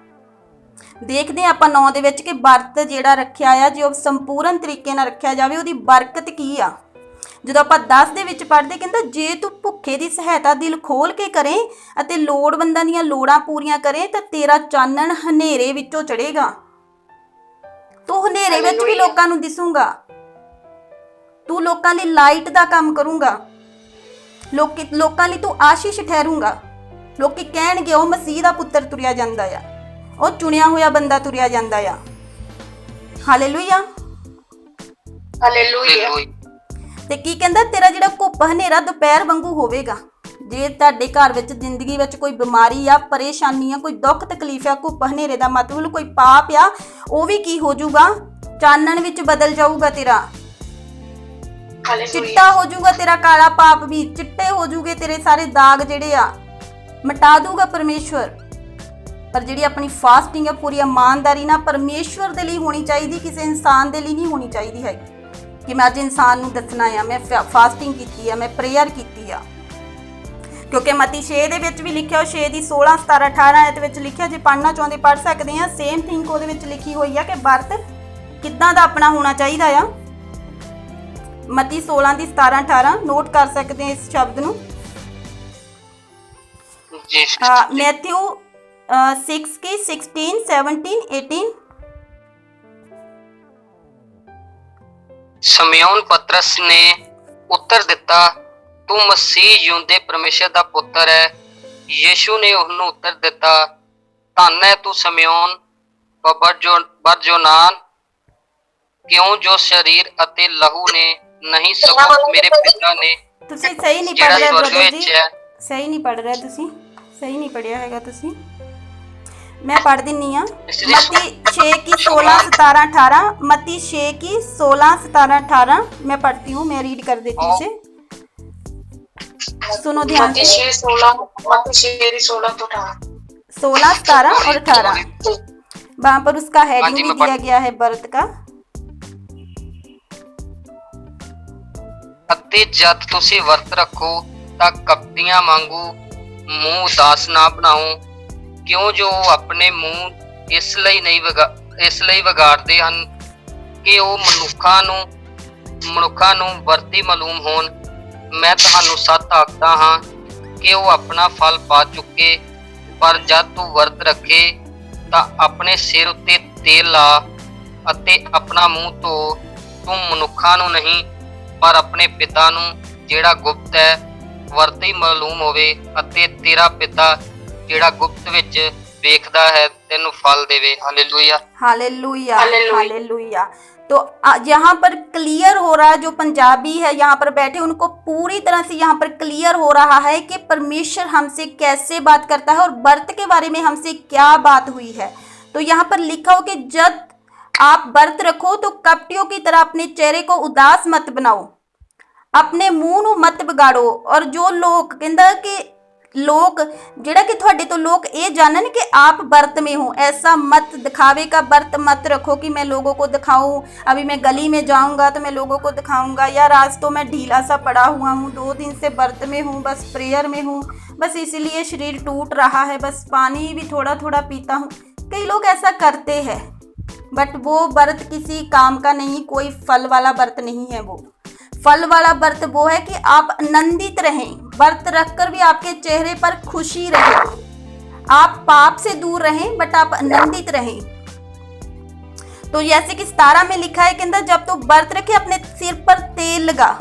ਦੇਖਦੇ ਆਪਾਂ 9 ਦੇ ਵਿੱਚ ਕਿ ਵਰਤ ਜਿਹੜਾ ਰੱਖਿਆ ਆ, ਜੇ ਉਹ ਸੰਪੂਰਨ ਤਰੀਕੇ ਨਾਲ ਰੱਖਿਆ ਜਾਵੇ ਉਹਦੀ ਬਰਕਤ ਕੀ ਆ। ਜਦੋਂ ਆਪਾਂ 10 ਦੇ ਵਿੱਚ ਪੜ੍ਹਦੇ ਕਹਿੰਦਾ ਜੇ ਤੂੰ ਭੁੱਖੇ ਦੀ ਸਹਾਇਤਾ ਦਿਲ ਖੋਲ ਕੇ ਕਰੇ ਅਤੇ ਲੋੜਵੰਦਾਂ ਦੀਆਂ ਲੋੜਾਂ ਪੂਰੀਆਂ ਕਰੇ ਤਾਂ ਤੇਰਾ ਚਾਨਣ ਹਨੇਰੇ ਵਿੱਚੋਂ ਚੜ੍ਹੇਗਾ। ਤੂੰ ਹਨੇਰੇ ਵਿੱਚ ਵੀ ਲੋਕਾਂ ਨੂੰ ਦਿਸੂਗਾ, ਤੂੰ ਲੋਕਾਂ ਲਈ ਲਾਈਟ ਦਾ ਕੰਮ ਕਰੂੰਗਾ, ਲੋਕਾਂ ਲਈ ਤੂੰ ਆਸ਼ੀਸ਼ ਠਹਿਰੂੰਗਾ। ਲੋਕੀ ਕਹਿਣਗੇ ਉਹ ਮਸੀਹ ਦਾ ਪੁੱਤਰ ਤੁਰਿਆ ਜਾਂਦਾ ਆ, ਉਹ ਚੁਣਿਆ ਹੋਇਆ ਬੰਦਾ ਤੁਰਿਆ ਜਾਂਦਾ ਆ। Hallelujah hallelujah. ਤੇ ਕੀ ਕਹਿੰਦਾ ਤੇਰਾ ਜਿਹੜਾ ਘੁੱਪ ਹਨੇਰਾ ਦੁਪਹਿਰ ਵਾਂਗੂ ਹੋਵੇਗਾ। ਜੇ ਤੁਹਾਡੇ ਘਰ ਵਿੱਚ ਜ਼ਿੰਦਗੀ ਵਿੱਚ ਕੋਈ ਬਿਮਾਰੀ ਆ, ਪਰੇਸ਼ਾਨੀ ਆ, ਕੋਈ ਦੁੱਖ ਤਕਲੀਫ ਆ, ਘੁੱਪ ਹਨੇਰੇ ਦਾ ਮਤਲਬ ਕੋਈ ਪਾਪ ਆ, ਉਹ ਵੀ ਕੀ ਹੋ ਜਾਊਗਾ, ਚਾਨਣ ਵਿੱਚ ਬਦਲ ਜਾਊਗਾ। ਤੇਰਾ ਚਿੱਟਾ ਹੋ ਜਾਊਗਾ, ਤੇਰਾ ਕਾਲਾ ਪਾਪ ਵੀ ਚਿੱਟੇ ਹੋ ਜਾਊਗੇ, ਤੇਰੇ ਸਾਰੇ ਦਾਗ ਜਿਹੜੇ ਆ ਮਿਟਾ ਦੂਗਾ ਪਰਮੇਸ਼ਵਰ। ਪਰ ਜਿਹੜੀ ਆਪਣੀ ਫਾਸਟਿੰਗ ਹੈ ਪੂਰੀ ਇਮਾਨਦਾਰੀ ਨਾਲ ਪਰਮੇਸ਼ਵਰ ਦੇ ਲਈ ਹੋਣੀ ਚਾਹੀਦੀ, ਕਿਸੇ ਇਨਸਾਨ ਦੇ ਲਈ ਨਹੀਂ ਹੋਣੀ ਚਾਹੀਦੀ ਹੈਗੀ ਕਿ ਮੈਂ ਅੱਜ ਇਨਸਾਨ ਨੂੰ ਦੱਸਣਾ ਆ ਮੈਂ ਫਾਸਟਿੰਗ ਕੀਤੀ ਆ, ਮੈਂ ਪ੍ਰੇਅਰ ਕੀਤੀ ਆ। ਕਿਉਂਕਿ ਮਤੀ 6 ਦੇ ਵਿੱਚ ਵੀ ਲਿਖਿਆ, 6 ਦੀ 16 17 18 ਇਹਦੇ ਵਿੱਚ ਲਿਖਿਆ, ਜੇ ਪੜ੍ਹਨਾ ਚਾਹੁੰਦੇ ਪੜ੍ਹ ਸਕਦੇ ਆ। ਸੇਮ ਥਿੰਗ ਉਹਦੇ ਵਿੱਚ ਲਿਖੀ ਹੋਈ ਆ ਕਿ ਵਰਤ ਕਿੱਦਾਂ ਦਾ ਆਪਣਾ ਹੋਣਾ ਚਾਹੀਦਾ ਆ। ਮਤੀ 16 ਦੀ 17 18 ਨੋਟ ਕਰ ਸਕਦੇ ਆ ਇਸ ਸ਼ਬਦ ਨੂੰ। ਮੈਥਿਊ 6 की 16 17 18। ਸ਼ਮਯੋਨ ਪਤਰਸ ਨੇ ਉੱਤਰ ਦਿੱਤਾ, ਤੂੰ ਮਸੀਹ ਜਿਉਂਦੇ ਪਰਮੇਸ਼ਰ ਦਾ ਪੁੱਤਰ ਹੈ। ਯੀਸ਼ੂ ਨੇ ਉਹਨੂੰ ਉੱਤਰ ਦਿੱਤਾ, ਧੰਨ ਹੈ ਤੂੰ ਸ਼ਮਯੋਨ ਬਰਜੋਨਾਨ, ਕਿਉਂ ਜੋ ਸਰੀਰ ਅਤੇ ਲਹੂ ਨੇ ਨਹੀਂ ਸਗੋਂ ਮੇਰੇ ਪਿਤਾ ਨੇ। ਤੁਸੀਂ ਸਹੀ ਨਹੀਂ ਪੜ੍ਹ ਰਹੇ ਬ੍ਰਦਰ ਜੀ, ਸਹੀ ਨਹੀਂ ਪੜ੍ਹ ਰਹੇ ਤੁਸੀਂ, ਸਹੀ ਨਹੀਂ ਪੜ੍ਹਿਆ ਹੈਗਾ ਤੁਸੀਂ। मैं पढ़ दिनी हाँ। मत्ती 6 की 16 17 18, मत्ती 6 की 16 17 18 मैं पढ़ती हूँ, मैं रीड कर देती हूँ इसे, सुनो ध्यान से। 16 तो 16 17 और 18 वहाँ पर उसका हेडिंग भी दिया गया है व्रत का। ਅਤੇ ਜਦ ਤੁਸੀਂ ਵਰਤ ਰੱਖੋ ਤਾਂ ਕਪਟੀਆਂ ਵਾਂਗੂ ਮੂੰਹ ਉਦਾਸ ਨਾ ਬਣਾਓ, ਕਿਉਂ ਜੋ ਆਪਣੇ ਮੂੰਹ ਇਸ ਲਈ ਵਿਗਾੜਦੇ ਹਨ कि वो ਮਨੁੱਖਾਂ ਨੂੰ ਵਰਤੀ ਮਾਲੂਮ ਹੋਣ। मैं ਤੁਹਾਨੂੰ सच आखदा हाँ कि वो अपना फल पा चुके, पर जद तू वर्त रखे तां अपने सिर उत्ते तेल ला अते अपना मूँह धो। तू मनुੱਖਾਂ ਨੂੰ नहीं पर अपने पिता ਨੂੰ ਜਿਹੜਾ गुप्त है ਵਰਤੀ मालूम होवे अते तेरा पिता ਜਿਹੜਾ गुप्त विच वेखदा है तेनू फल देवे। Hallelujah hallelujah hallelujah. तो यहाँ पर क्लियर हो रहा है, जो पंजाबी है यहाँ पर बैठे उनको पूरी तरह से यहाँ पर क्लियर हो रहा है कि परमेश्वर हमसे कैसे बात करता है और व्रत के बारे में हमसे क्या बात हुई है। तो यहाँ पर लिखा हो कि जब आप व्रत रखो तो कपटियों की तरह अपने चेहरे को उदास मत बनाओ, अपने मुंह ਨੂੰ मत बिगाड़ो। और जो लोग कहता कि लोग जेड़ा कि थोड़े तो लोग ये जानन कि आप व्रत में हो, ऐसा मत दिखावे का व्रत मत रखो कि मैं लोगों को दिखाऊं, अभी मैं गली में जाऊंगा तो मैं लोगों को दिखाऊंगा, यार आज तो मैं ढीला सा पड़ा हुआ हूँ, 2 दिन से व्रत में हूँ, बस प्रेयर में हूँ, बस इसलिए शरीर टूट रहा है, बस पानी भी थोड़ा थोड़ा पीता हूँ। कई लोग ऐसा करते हैं, बट वो व्रत किसी काम का नहीं, कोई फल वाला व्रत नहीं है। वो फल वाला व्रत वो है कि आप आनंदित रहें, व्रत रखकर भी आपके चेहरे पर खुशी रहे, आप पाप से दूर रहें बट आप आनंदित रहें। तो जैसे कि 17 में लिखा है कि जब तो व्रत रखे अपने सिर पर तेल लगा,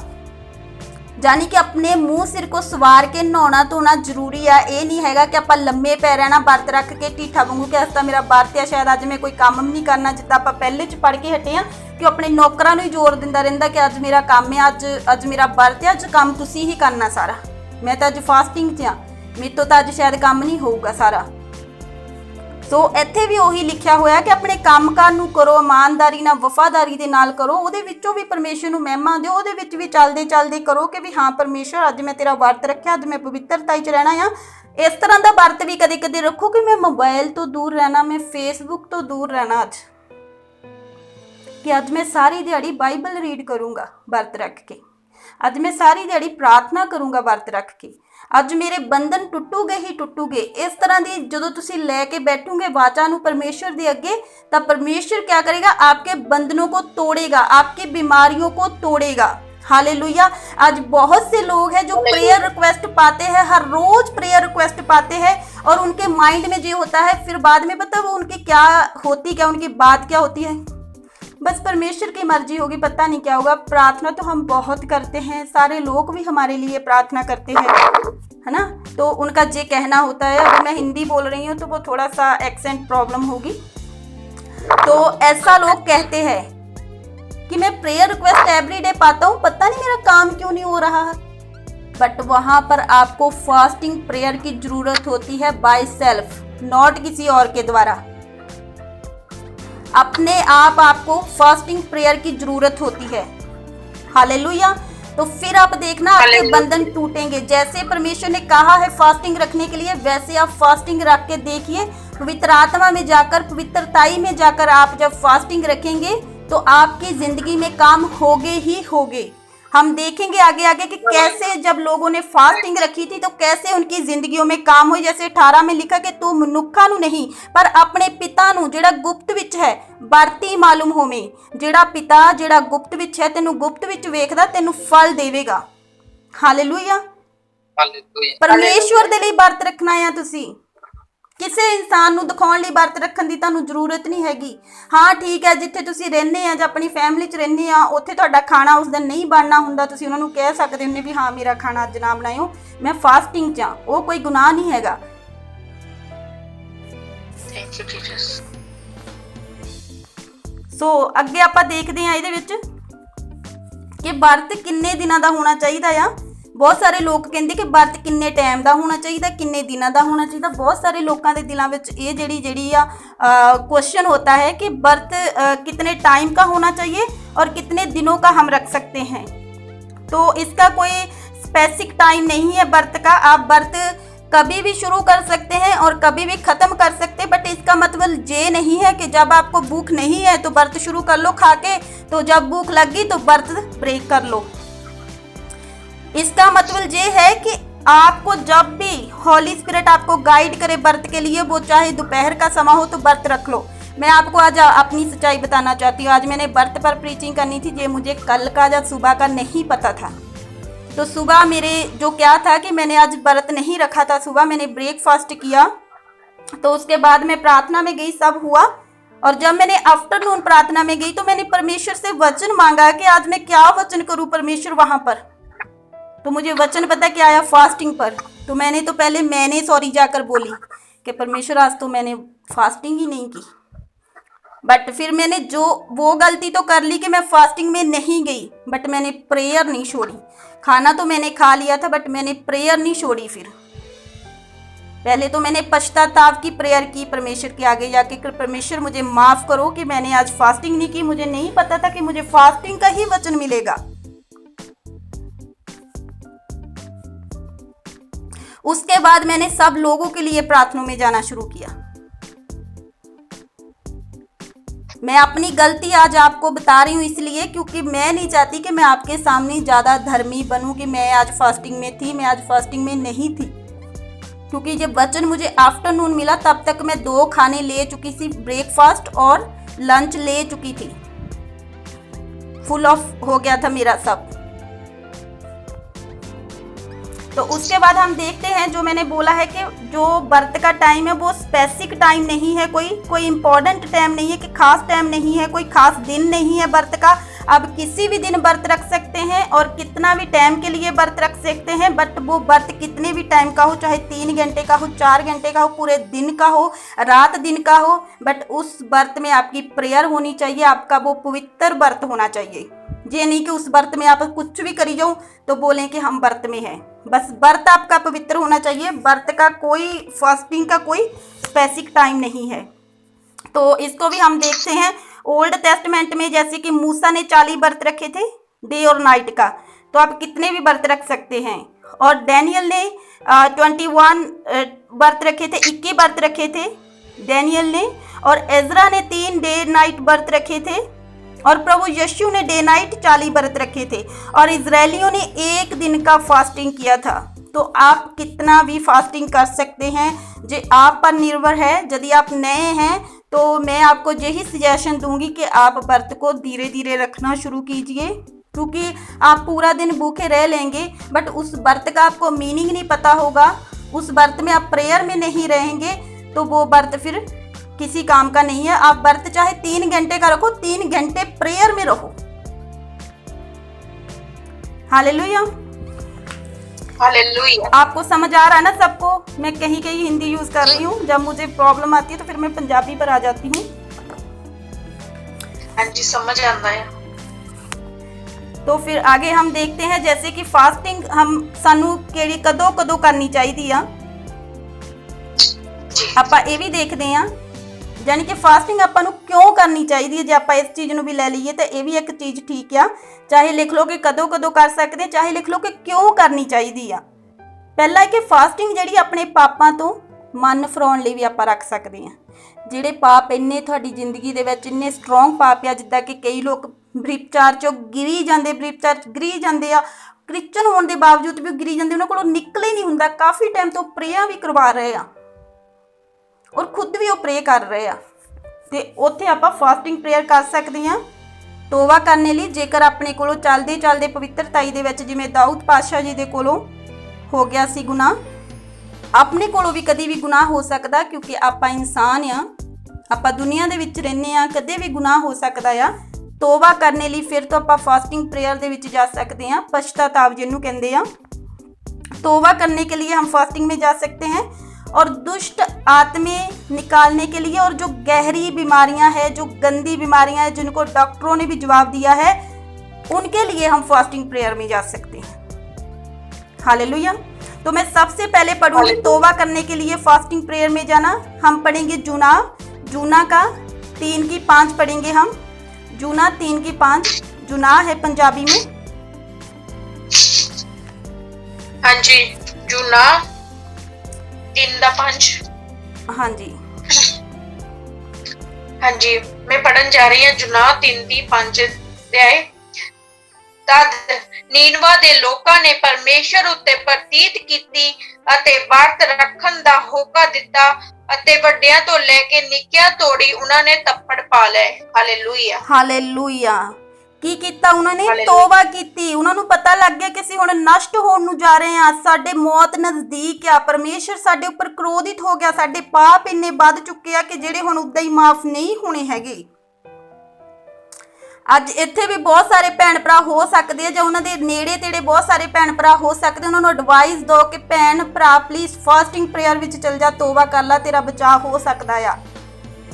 जानी कि अपने मुंह सिर को सवार के नहाना धोना जरूरी है। ये नहीं हैगा कि आप लम्मे पै रहना व्रत रख के ढीठा वांगू कि अज तो मेरा व्रत है, शायद अज मैं कोई काम नहीं करना, जिद्दां आपां पहले च पढ़ के हटे हैं कि अपने नौकरां नूं ही जोर दिंदा रहिंदा कि अज मेरा काम है, अज मेरा व्रत है, अज काम तुसीं ही करना सारा, मैं तो अज फास्टिंग च हाँ, मेरे तो अज शायद काम नहीं होऊगा सारा। सो इत्थे भी ਉਹੀ लिखिया होया कि अपने काम कार नूं करो ईमानदारी नाल वफादारी दे नाल करो, ਉਹਦੇ ਵਿੱਚੋਂ भी परमेश्वर नूं महिमा दिओ, ਉਹਦੇ ਵਿੱਚ भी चलदे चलदे करो कि भी हाँ परमेश्वर अज मैं तेरा व्रत रखिया, अज मैं पवित्रता च रहना आ। इस तरह का व्रत भी कदे कदे रखो कि मैं मोबाइल तो दूर रहना, मैं फेसबुक तो दूर रहना, अज कि अज मैं सारी दिहाड़ी बाइबल रीड करूँगा व्रत रख के, अज मैं सारी दिहाड़ी प्रार्थना करूँगा व्रत रख के, अज मेरे बंधन टुटूगे ही टुटूगे। इस तरह की जो तुसी लैके बैठोगे वाचा नूं परमेश्वर दे अगे, तब परमेश्वर क्या करेगा, आपके बंधनों को तोड़ेगा, आपकी बीमारियों को तोड़ेगा। हालेलुया। आज बहुत से लोग हैं जो प्रेयर रिक्वेस्ट पाते हैं, हर रोज प्रेयर रिक्वेस्ट पाते हैं और उनके माइंड में जो होता है, फिर बाद में पता वो उनकी क्या होती, क्या उनकी बात क्या होती है, बस परमेश्वर की मर्जी होगी, पता नहीं क्या होगा। प्रार्थना तो हम बहुत करते हैं, सारे लोग भी हमारे लिए प्रार्थना करते हैं, है ना। तो उनका जे कहना होता है, अगर मैं हिंदी बोल रही हूँ तो वो थोड़ा सा एक्सेंट प्रॉब्लम होगी। तो ऐसा लोग कहते हैं कि मैं प्रेयर रिक्वेस्ट एवरीडे पाता हूँ, पता नहीं मेरा काम क्यों नहीं हो रहा है। बट वहाँ पर आपको फास्टिंग प्रेयर की जरूरत होती है, बाय सेल्फ, नॉट किसी और के द्वारा, अपने आप आपको फास्टिंग प्रेयर की जरूरत होती है। हालेलुया। तो फिर आप देखना आपके बंधन टूटेंगे। जैसे परमेश्वर ने कहा है फास्टिंग रखने के लिए, वैसे आप फास्टिंग रख के देखिए। पवित्र आत्मा में जाकर, पवित्रताई में जाकर आप जब फास्टिंग रखेंगे तो आपकी जिंदगी में काम होगे ही होगे। हम देखेंगे आगे आगे कि कैसे जब लोगों ने फास्टिंग रखी थी तो कैसे उनकी जिंदगियों में काम हुई। जैसे 18 में लिखा कि तू मनुक्खां नूं नहीं पर अपने पिता नूं जिहड़ा गुप्त विच है वरती मालूम होवे। जिहड़ा पिता जिहड़ा गुप्त विच है तेनू गुप्त विच वेखदा तेनू फल देवेगा। हालेलुया। परमेश्वर दे लई व्रत रखना है तुसी, किसी इंसान नूं दिखाउण लई व्रत रखण दी तुहानूं जरूरत नहीं हैगी। हाँ ठीक है, जिथे तुसी रहंदे आ जां अपनी फैमिली च रहंदे आ उत्थे तुहाडा खाना उस दिन नहीं बनना हुंदा, तुसी उन्हां नूं कह सकदे हो भी हाँ मेरा खाना अज ना बनाइओ, मैं फास्टिंग च आ, वो कोई गुनाह नहीं हैगा। सो अगे आपां देखदे आ इहदे विच कि व्रत किन्ने दिनां दा होना चाहीदा आ। बहुत सारे लोग कहते कि व्रत किन्ने टाइम का होना चाहिए, किन्ने दिनों का होना चाहिए। बहुत सारे लोगों के दिलों में ये जी क्वेश्चन होता है कि व्रत कितने टाइम का होना चाहिए और कितने दिनों का हम रख सकते हैं। तो इसका कोई स्पेसिफिक टाइम नहीं है व्रत का। आप व्रत कभी भी शुरू कर सकते हैं और कभी भी ख़त्म कर सकते हैं, बट इसका मतलब ये नहीं है कि जब आपको भूख नहीं है तो व्रत शुरू कर लो खा के, तो जब भूख लगी तो व्रत ब्रेक कर लो। इसका मतलब ये है कि आपको जब भी हॉली स्पिरिट आपको गाइड करे व्रत के लिए, वो चाहे दोपहर का समय हो तो व्रत रख लो, मैं आपको आज अपनी सच्चाई बताना चाहती हूँ। आज मैंने व्रत पर प्रीचिंग करनी थी, जो मुझे कल का या सुबह का नहीं पता था। तो सुबह मेरे जो क्या था कि मैंने आज व्रत नहीं रखा था, सुबह मैंने ब्रेकफास्ट किया, तो उसके बाद मैं प्रार्थना में गई, सब हुआ। और जब मैंने आफ्टरनून प्रार्थना में गई तो मैंने परमेश्वर से वचन मांगा कि आज मैं क्या वचन करूं परमेश्वर वहां पर। तो मुझे वचन पता क्या आया, फास्टिंग पर। तो मैंने सॉरी जाकर बोली कि परमेश्वर आज तो मैंने फास्टिंग ही नहीं की। बट फिर मैंने जो वो गलती तो कर ली कि मैं फास्टिंग में नहीं गई, बट मैंने प्रेयर नहीं छोड़ी। खाना तो मैंने खा लिया था बट मैंने प्रेयर नहीं छोड़ी। फिर पहले तो मैंने पश्चाताप की प्रेयर की परमेश्वर के आगे जाके कि परमेश्वर मुझे माफ़ करो कि मैंने आज फास्टिंग नहीं की, मुझे नहीं पता था कि मुझे फास्टिंग का ही वचन मिलेगा। उसके बाद मैंने सब लोगों के लिए प्रार्थना में जाना शुरू किया। मैं अपनी गलती आज आपको बता रही हूँ इसलिए क्योंकि मैं नहीं चाहती कि मैं आपके सामने ज़्यादा धर्मी बनूं कि मैं आज फास्टिंग में थी, मैं आज फास्टिंग में नहीं थी। क्योंकि जब वचन मुझे आफ्टरनून मिला तब तक मैं 2 खाने ले चुकी थी, ब्रेकफास्ट और लंच ले चुकी थी, फुल ऑफ हो गया था मेरा सब। तो उसके बाद हम देखते हैं, जो मैंने बोला है कि जो व्रत का टाइम है वो स्पेसिफिक टाइम नहीं है, कोई इम्पोर्टेंट टाइम नहीं है, कि खास टाइम नहीं है, कोई खास दिन नहीं है व्रत का। आप किसी भी दिन व्रत रख सकते हैं और कितना भी टाइम के लिए व्रत रख सकते हैं, बट वो व्रत कितने भी टाइम का हो, चाहे 3 घंटे का हो, 4 घंटे का हो, पूरे दिन का हो, रात दिन का हो, बट उस व्रत में आपकी प्रेयर होनी चाहिए, आपका वो पवित्र व्रत होना चाहिए। ये नहीं कि उस व्रत में आप कुछ भी करी जाओ तो बोलें कि हम व्रत में हैं। बस व्रत आपका पवित्र होना चाहिए। व्रत का कोई, फास्टिंग का कोई स्पेसिफिक टाइम नहीं है। तो इसको भी हम देखते हैं ओल्ड टेस्टमेंट में, जैसे कि मूसा ने 40 व्रत रखे थे डे और नाइट का, तो आप कितने भी व्रत रख सकते हैं। और डैनियल ने 21 व्रत रखे थे, 21 व्रत रखे थे डैनियल ने। और एजरा ने 3 डे नाइट व्रत रखे थे। और प्रभु यीशु ने डे नाइट 40 व्रत रखे थे। और इजरायलियों ने 1 दिन का फास्टिंग किया था। तो आप कितना भी फास्टिंग कर सकते हैं, जो आप पर निर्भर है। यदि आप नए हैं तो मैं आपको यही सजेशन दूंगी कि आप व्रत को धीरे धीरे रखना शुरू कीजिए, क्योंकि आप पूरा दिन भूखे रह लेंगे बट उस व्रत का आपको मीनिंग नहीं पता होगा, उस व्रत में आप प्रेयर में नहीं रहेंगे, तो वो व्रत फिर किसी काम का नहीं है। आप व्रत चाहे 3 घंटे का रखो, 3 घंटे प्रेयर में रहो। Hallelujah, hallelujah. आपको समझ आ रहा है ना सबको? मैं कहीं कहीं हिंदी यूज कर रही हूँ, जब मुझे प्रॉब्लम आती है तो फिर मैं पंजाबी पर आ जाती हूँ। हाँ जी, समझ आता है। तो फिर आगे हम देखते हैं, जैसे कि फास्टिंग हम सानू केड़ी कदों कदों करनी चाहिए आ, ਆਪਾਂ ਇਹ ਵੀ ਦੇਖਦੇ ਆ। यानी कि फास्टिंग ਆਪਾਂ ਨੂੰ क्यों करनी चाहिए, जे आप इस चीज़ ਨੂੰ भी ले लीए तो ये भी एक चीज़ ठीक आ। चाहे लिख लो कि कदों कदों कर सकते हैं, चाहे लिख लो कि क्यों करनी चाहिए आ। पहला है कि फास्टिंग जी अपने पापां तो मन फिराउण लई भी आप रख सकते हैं। ਜਿਹੜੇ पाप इन्ने ਤੁਹਾਡੀ ਜ਼ਿੰਦਗੀ ਦੇ ਵਿੱਚ ਇੰਨੇ ਸਟਰੋਂਗ ਪਾਪ ਆ, ਜਿੱਦਾਂ ਕਿ ਕਈ ਲੋਕ ਬ੍ਰਿਪਚਾਰ ਚੋਂ ਗਿਰੀ ਜਾਂਦੇ, ਬ੍ਰਿਪਚਾਰ ਗਿਰੀ ਜਾਂਦੇ ਆ, ਕ੍ਰਿਸਚਨ ਹੋਣ ਦੇ ਬਾਵਜੂਦ ਵੀ ਗਿਰੀ ਜਾਂਦੇ, ਉਹਨਾਂ ਕੋਲੋਂ ਨਿਕਲੇ ਨਹੀਂ ਹੁੰਦਾ। ਕਾਫੀ ਟਾਈਮ ਤੋਂ ਪ੍ਰੇਅਰ ਵੀ ਕਰਵਾ ਰਹੇ ਆ और खुद भी वो प्रे कर रहे हैं, तो उत्थे आपां फास्टिंग प्रेयर कर सकते हैं तोबा करने लिए। जेकर अपने कोलों चलदे चलदे पवित्रताई दे विच, जिवें दाऊद पातशाह जी दे कोलों हो गया सी गुनाह, अपने कोलों भी कदी भी गुनाह हो सकदा, क्योंकि आपां इंसान आ, आपां दुनिया दे विच रहिंदे आ, कदे भी गुनाह हो सकदा आ। तोबा करने लिए फिर तो आपां फास्टिंग प्रेयर दे विच जा सकते हैं, पश्चाताप जिन्हों कहंदे आ। तोबा करने के लिए हम फास्टिंग में जा सकते हैं। और दुष्ट आत्में निकालने के लिए, और जो गहरी बीमारियां हैं, जो गंदी बीमारियां हैं, जिनको डॉक्टरों ने भी जवाब दिया है, उनके लिए हम फास्टिंग प्रेयर में जा सकते हैं। हालेलुया। तो मैं सबसे पहले पढ़ूंगी तौबा करने के लिए फास्टिंग प्रेयर में जाना। हम पढ़ेंगे जूना का 3 की 5 पढ़ेंगे हम। जूना 3 की 5 जुनाह है पंजाबी में। हाँ जी, जूना 3 ਦਾ 5। हाँ जी, हाँ जी, मैं पढ़न जा रही हूँ। जुनाह 3 ਦੀ 5 ਅਧਿਆਇ। तद ਨੀਨਵਾ ਦੇ ਲੋਕਾਂ ਨੇ ਪਰਮੇਸ਼ਰ ਉੱਤੇ ਪ੍ਰਤੀਤ ਕੀਤੀ ਅਤੇ ਵਰਤ ਰੱਖਣ ਦਾ ਹੋਕਾ ਦਿੱਤਾ ਅਤੇ ਵੱਡਿਆਂ ਤੋਂ ਲੈ ਕੇ ਨਿੱਕਿਆਂ ਤੋੜੀ ਉਹਨਾਂ ਨੇ ਤੱਪੜ ਪਾ ਲਏ। ਹਾਲੇਲੂਇਆ। ਹਾਲੇਲੂਇਆ। ਕੀ ਕੀਤਾ ਉਹਨਾਂ ਨੇ? ਹਾਲੇਲੂਇਆ। ਤੋਬਾ ਕੀਤੀ। ਉਹਨਾਂ ਨੂੰ ਪਤਾ ਲੱਗ ਗਿਆ ਕਿ ਅਸੀਂ ਹੁਣ ਨਸ਼ਟ ਹੋਣ ਨੂੰ ਜਾ ਰਹੇ ਹਾਂ, ਸਾਡੇ ਮੌਤ ਨਜ਼ਦੀਕ ਆ, ਪਰਮੇਸ਼ਰ ਸਾਡੇ ਉੱਪਰ ਕ੍ਰੋਧਿਤ ਹੋ ਗਿਆ, ਸਾਡੇ ਪਾਪ ਇੰਨੇ ਵੱਧ ਚੁੱਕੇ ਆ ਕਿ ਜਿਹੜੇ ਹੁਣ ਉਦਾਂ ਹੀ ਮਾਫ ਨਹੀਂ ਹੋਣੇ ਹੈਗੇ। ਅੱਜ ਇੱਥੇ ਵੀ ਬਹੁਤ ਸਾਰੇ ਭੈਣ ਭਰਾ ਹੋ ਸਕਦੇ ਆ ਜਾਂ ਉਹਨਾਂ ਦੇ ਨੇੜੇ ਤੇੜੇ ਬਹੁਤ ਸਾਰੇ ਭੈਣ ਭਰਾ ਹੋ ਸਕਦੇ, ਉਹਨਾਂ ਨੂੰ ਐਡਵਾਈਸ ਦਿਓ ਕਿ ਭੈਣ ਭਰਾ ਪਲੀਜ਼ ਫਾਸਟਿੰਗ ਪ੍ਰੇਅਰ ਵਿੱਚ ਚਲ ਜਾ, ਤੋਬਾ ਕਰ ਲੈ, ਤੇਰਾ ਬਚਾਅ ਹੋ ਸਕਦਾ ਆ,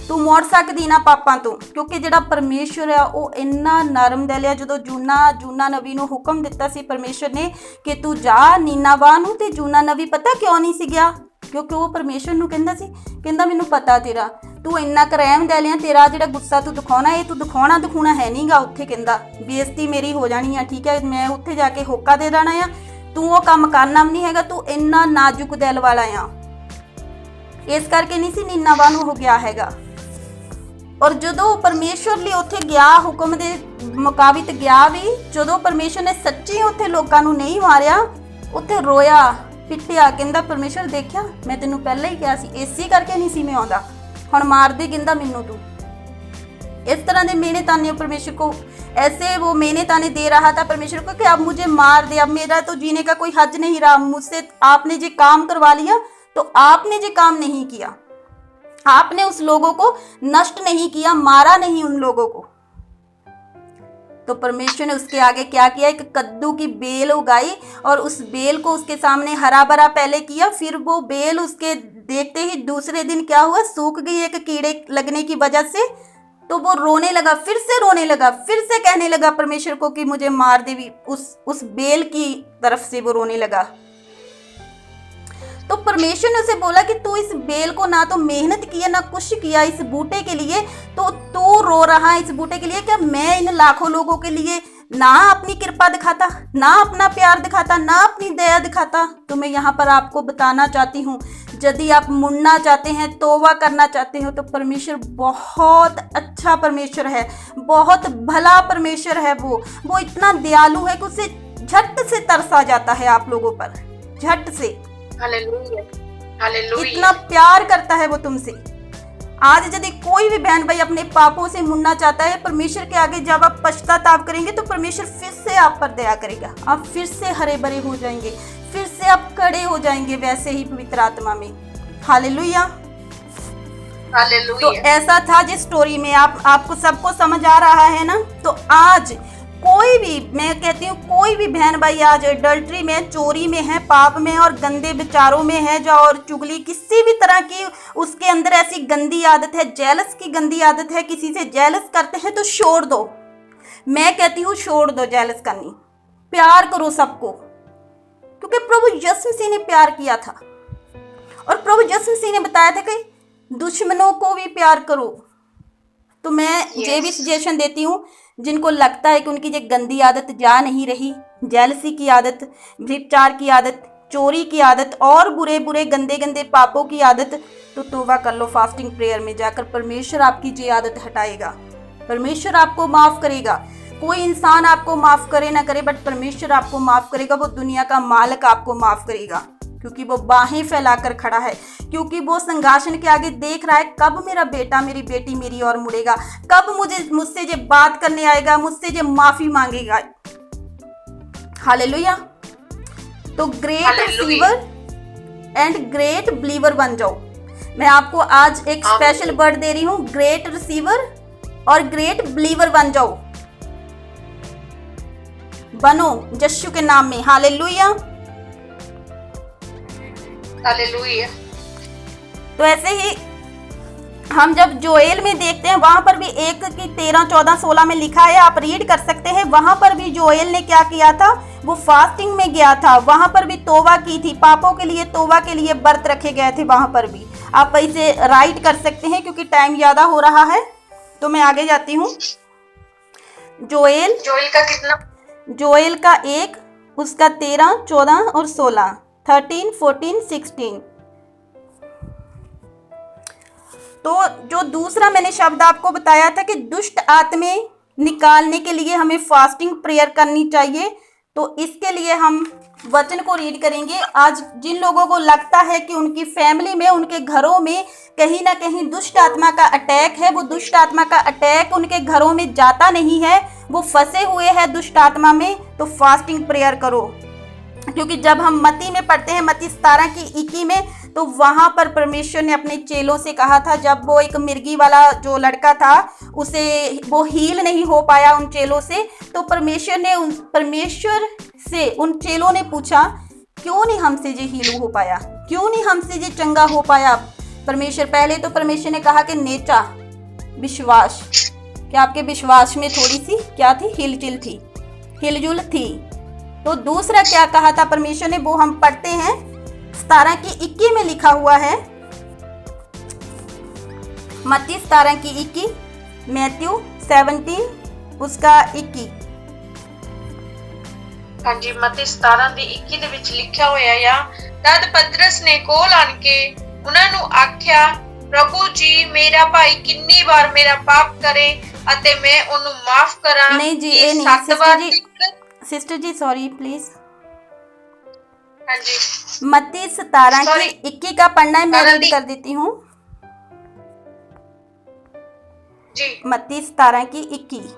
ਤੂੰ ਮੁੜ ਸਕਦੀ ਨਾ ਪਾਪਾਂ ਤੋਂ। ਕਿਉਂਕਿ ਜਿਹੜਾ ਪਰਮੇਸ਼ਰ ਆ ਉਹ ਇੰਨਾ ਨਰਮ ਦਿਲ ਆ। ਜਦੋਂ ਜੂਨਾ ਨਬੀ ਨੂੰ ਹੁਕਮ ਦਿੱਤਾ ਸੀ ਪਰਮੇਸ਼ਰ ਨੇ ਕਿ ਤੂੰ ਜਾ ਨੀਨਾਵਾ ਨੂੰ, ਤੇ ਜੂਨਾ ਨਬੀ ਪਤਾ ਕਿਉਂ ਨਹੀਂ ਸੀ ਗਿਆ? ਕਿਉਂਕਿ ਉਹ ਪਰਮੇਸ਼ਰ ਨੂੰ ਕਹਿੰਦਾ ਸੀ, ਕਹਿੰਦਾ ਮੈਨੂੰ ਪਤਾ ਤੇਰਾ, ਤੂੰ ਇੰਨਾ ਕੁ ਰਹਿਮ ਦਿਲ ਆ, ਤੇਰਾ ਜਿਹੜਾ ਗੁੱਸਾ ਤੂੰ ਦਿਖਾਉਣਾ ਇਹ ਤੂੰ ਦਿਖਾਉਣਾ ਹੈ ਨਹੀਂਗਾ ਉੱਥੇ। ਕਹਿੰਦਾ ਬੇਇੱਜ਼ਤੀ ਮੇਰੀ ਹੋ ਜਾਣੀ ਆ, ਠੀਕ ਹੈ, ਮੈਂ ਉੱਥੇ ਜਾ ਕੇ ਹੋਕਾ ਦੇ ਦੇਣਾ ਆ, ਤੂੰ ਉਹ ਕੰਮ ਕਰਨਾ ਵੀ ਨਹੀਂ ਹੈਗਾ, ਤੂੰ ਇੰਨਾ ਨਾਜ਼ੁਕ ਦਿਲ ਵਾਲਾ ਆ। ਇਸ ਕਰਕੇ ਨਹੀਂ ਸੀ ਨੀਨਾਵਾ ਨੂੰ ਹੋ ਗਿਆ ਹੈਗਾ। ਔਰ ਜਦੋਂ ਪਰਮੇਸ਼ਰ ਲਈ ਉੱਥੇ ਗਿਆ, ਹੁਕਮ ਦੇ ਮੁਤਾਬਿਕ ਗਿਆ ਵੀ, ਜਦੋਂ ਪਰਮੇਸ਼ਰ ਨੇ ਸੱਚੀ ਉੱਥੇ ਲੋਕਾਂ ਨੂੰ ਨਹੀਂ ਮਾਰਿਆ, ਉੱਥੇ ਰੋਇਆ ਪਿੱਟਿਆ, ਕਹਿੰਦਾ ਪਰਮੇਸ਼ਰ ਦੇਖਿਆ ਮੈਂ ਤੈਨੂੰ ਪਹਿਲਾਂ ਹੀ ਕਿਹਾ ਸੀ, ਇਸੇ ਕਰਕੇ ਨਹੀਂ ਸੀ ਮੈਂ ਆਉਂਦਾ, ਹੁਣ ਮਾਰ ਦੇ ਕਹਿੰਦਾ ਮੈਨੂੰ ਤੂੰ। इस तरह के मेने ताने परमेश्वर को, ऐसे वो मेने ताने दे रहा था परमेश्वर को कि अब मुझे मार दे, अब मेरा तो जीने का कोई हज नहीं रहा, मुझसे आपने जो काम करवा लिया तो आपने जो काम नहीं किया, आपने उस लोगों को नष्ट नहीं किया, मारा नहीं उन लोगों को। तो परमेश्वर ने उसके आगे क्या किया, एक कद्दू की बेल उगाई और उस बेल को उसके सामने हरा भरा पहले किया, फिर वो बेल उसके देखते ही दूसरे दिन क्या हुआ, सूख गई एक कीड़े लगने की वजह से। तो वो रोने लगा, फिर से रोने लगा, फिर से कहने लगा परमेश्वर को कि मुझे मार दे, भी उस बेल की तरफ से वो रोने लगा। तो परमेश्वर ने उसे बोला कि तू इस बेल को ना तो मेहनत किया ना कुछ किया इस बूटे के लिए, तो तू रो रहा है इस बूटे के लिए, क्या मैं इन लाखों लोगों के लिए ना अपनी कृपा दिखाता, ना अपना प्यार दिखाता, ना अपनी दया दिखाता। तो मैं यहाँ पर आपको बताना चाहती हूँ, यदि आप मुड़ना चाहते हैं, तौबा करना चाहते हो, तो परमेश्वर बहुत अच्छा परमेश्वर है, बहुत भला परमेश्वर है। वो इतना दयालु है कि उसे झट से तरस आ जाता है आप लोगों पर, झट से। Hallelujah, hallelujah. इतना प्यार करता है वो तुमसे। आज यदि कोई भी बहन भाई अपने पापों से मुड़ना चाहता है, परमेश्वर के आगे जब आप पश्चाताप करेंगे तो परमेश्वर फिर से आप पर दया करेगा, आप फिर से हरे भरे हो जाएंगे, फिर से आप खड़े हो जाएंगे वैसे ही पवित्र आत्मा में। Hallelujah, hallelujah. तो ऐसा था जिस स्टोरी में आपको सबको समझ आ रहा है ना। तो आज कोई भी, मैं कहती हूँ कोई भी बहन भाई आज अडल्ट्री में, चोरी में है, पाप में और गंदे विचारों में है, जो और चुगली किसी भी तरह की उसके अंदर ऐसी गंदी आदत है, जेलस की गंदी आदत है, किसी से जेलस करते हैं तो छोड़ दो। मैं कहती हूँ छोड़ दो जेलस करनी, प्यार करो सबको, क्योंकि प्रभु यीशु मसीह ने प्यार किया था और प्रभु यीशु मसीह ने बताया था कि दुश्मनों को भी प्यार करो। तो मैं ये भी सजेशन देती हूँ, जिनको लगता है कि उनकी ये गंदी आदत जा नहीं रही, जेलसी की आदत, व्यभिचार की आदत, चोरी की आदत और बुरे बुरे गंदे गंदे पापों की आदत, तो तौबा कर लो फास्टिंग प्रेयर में जाकर। परमेश्वर आपकी ये आदत हटाएगा, परमेश्वर आपको माफ़ करेगा। कोई इंसान आपको माफ़ करे ना करे, बट परमेश्वर आपको माफ़ करेगा। वो दुनिया का मालिक आपको माफ़ करेगा, क्योंकि वो बाहें फैलाकर खड़ा है, क्योंकि वो सिंहासन के आगे देख रहा है कब मेरा बेटा मेरी बेटी मेरी और मुड़ेगा, कब मुझसे ये बात करने आएगा, मुझसे ये माफ़ी मांगेगा। हालेलुया। तो great receiver and great believer बन जाओ। मैं आपको आज एक स्पेशल वर्ड दे रही हूँ, ग्रेट रिसीवर और ग्रेट बिलीवर बन जाओ, बनो यीशु के नाम में। Hallelujah, hallelujah. तो ऐसे ही हम जब जोएल में देखते हैं, वहां पर भी 1 की 13, 14, 16 में लिखा है, आप रीड कर सकते हैं। वहां पर भी जोएल ने क्या किया था, वो फास्टिंग में गया था, वहां पर भी तौबा की थी, पापों के लिए तौबा के लिए व्रत रखे गए थे। वहां पर भी आप इसे राइट कर सकते हैं, क्योंकि टाइम ज़्यादा हो रहा है। तो मैं आगे जाती हूँ। जोएल का कितना? जोएल का 1, उसका 13, 14 और 16, 13, 14, 16। तो जो दूसरा मैंने शब्द आपको बताया था कि दुष्ट आत्मे निकालने के लिए हमें फास्टिंग प्रेयर करनी चाहिए, तो इसके लिए हम वचन को रीड करेंगे। आज जिन लोगों को लगता है कि उनकी फैमिली में, उनके घरों में कहीं ना कहीं दुष्ट आत्मा का अटैक है, वो दुष्ट आत्मा का अटैक उनके घरों में जाता नहीं है, वो फंसे हुए हैं दुष्ट आत्मा में, तो फास्टिंग प्रेयर करो। क्योंकि जब हम मत्ती में पढ़ते हैं, मत्ती 17 की 21 में, तो वहां पर परमेश्वर ने अपने चेलों से कहा था, जब वो एक मिर्गी वाला जो लड़का था उसे वो हील नहीं हो पाया उन चेलों से, तो परमेश्वर से उन चेलों ने पूछा, क्यों नहीं हमसे ये हील हो पाया, क्यों नहीं हमसे ये चंगा हो पाया। परमेश्वर पहले तो परमेश्वर ने कहा कि नेचा विश्वास, क्या आपके विश्वास में थोड़ी सी क्या थी, हिलजुल थी। तो दूसरा क्या कहा था परमेश्वर ने, वो हम पढ़ते हैं 17 की 21 में लिखा हुआ है, मत्ती 17 की 21, मैथ्यू 17 उसका 21। हाँ जी, मत्ती 17 ਦੀ 21 ਦੇ ਵਿੱਚ ਲਿਖਿਆ ਹੋਇਆ ਆ, ਤਦ ਪਤਰਸ ਨੇ ਕੋਲ ਆਣ ਕੇ ਉਹਨਾਂ ਨੂੰ ਆਖਿਆ, ਪ੍ਰਭੂ ਜੀ ਮੇਰਾ ਭਾਈ ਕਿੰਨੀ ਵਾਰ ਮੇਰਾ ਪਾਪ ਕਰੇ ਅਤੇ ਮੈਂ ਉਹਨੂੰ ਮਾਫ ਕਰਾਂ? नहीं जी, ਕਿ ये नहीं, 7 ਵਾਰ सिस्टर जी सॉरी प्लीज। हाँ जी, मत्ती 17 Sorry. की 21 का पढ़ना है, मैं रीड 17 कर देती हूँ। जी मत्ती 17 की 21,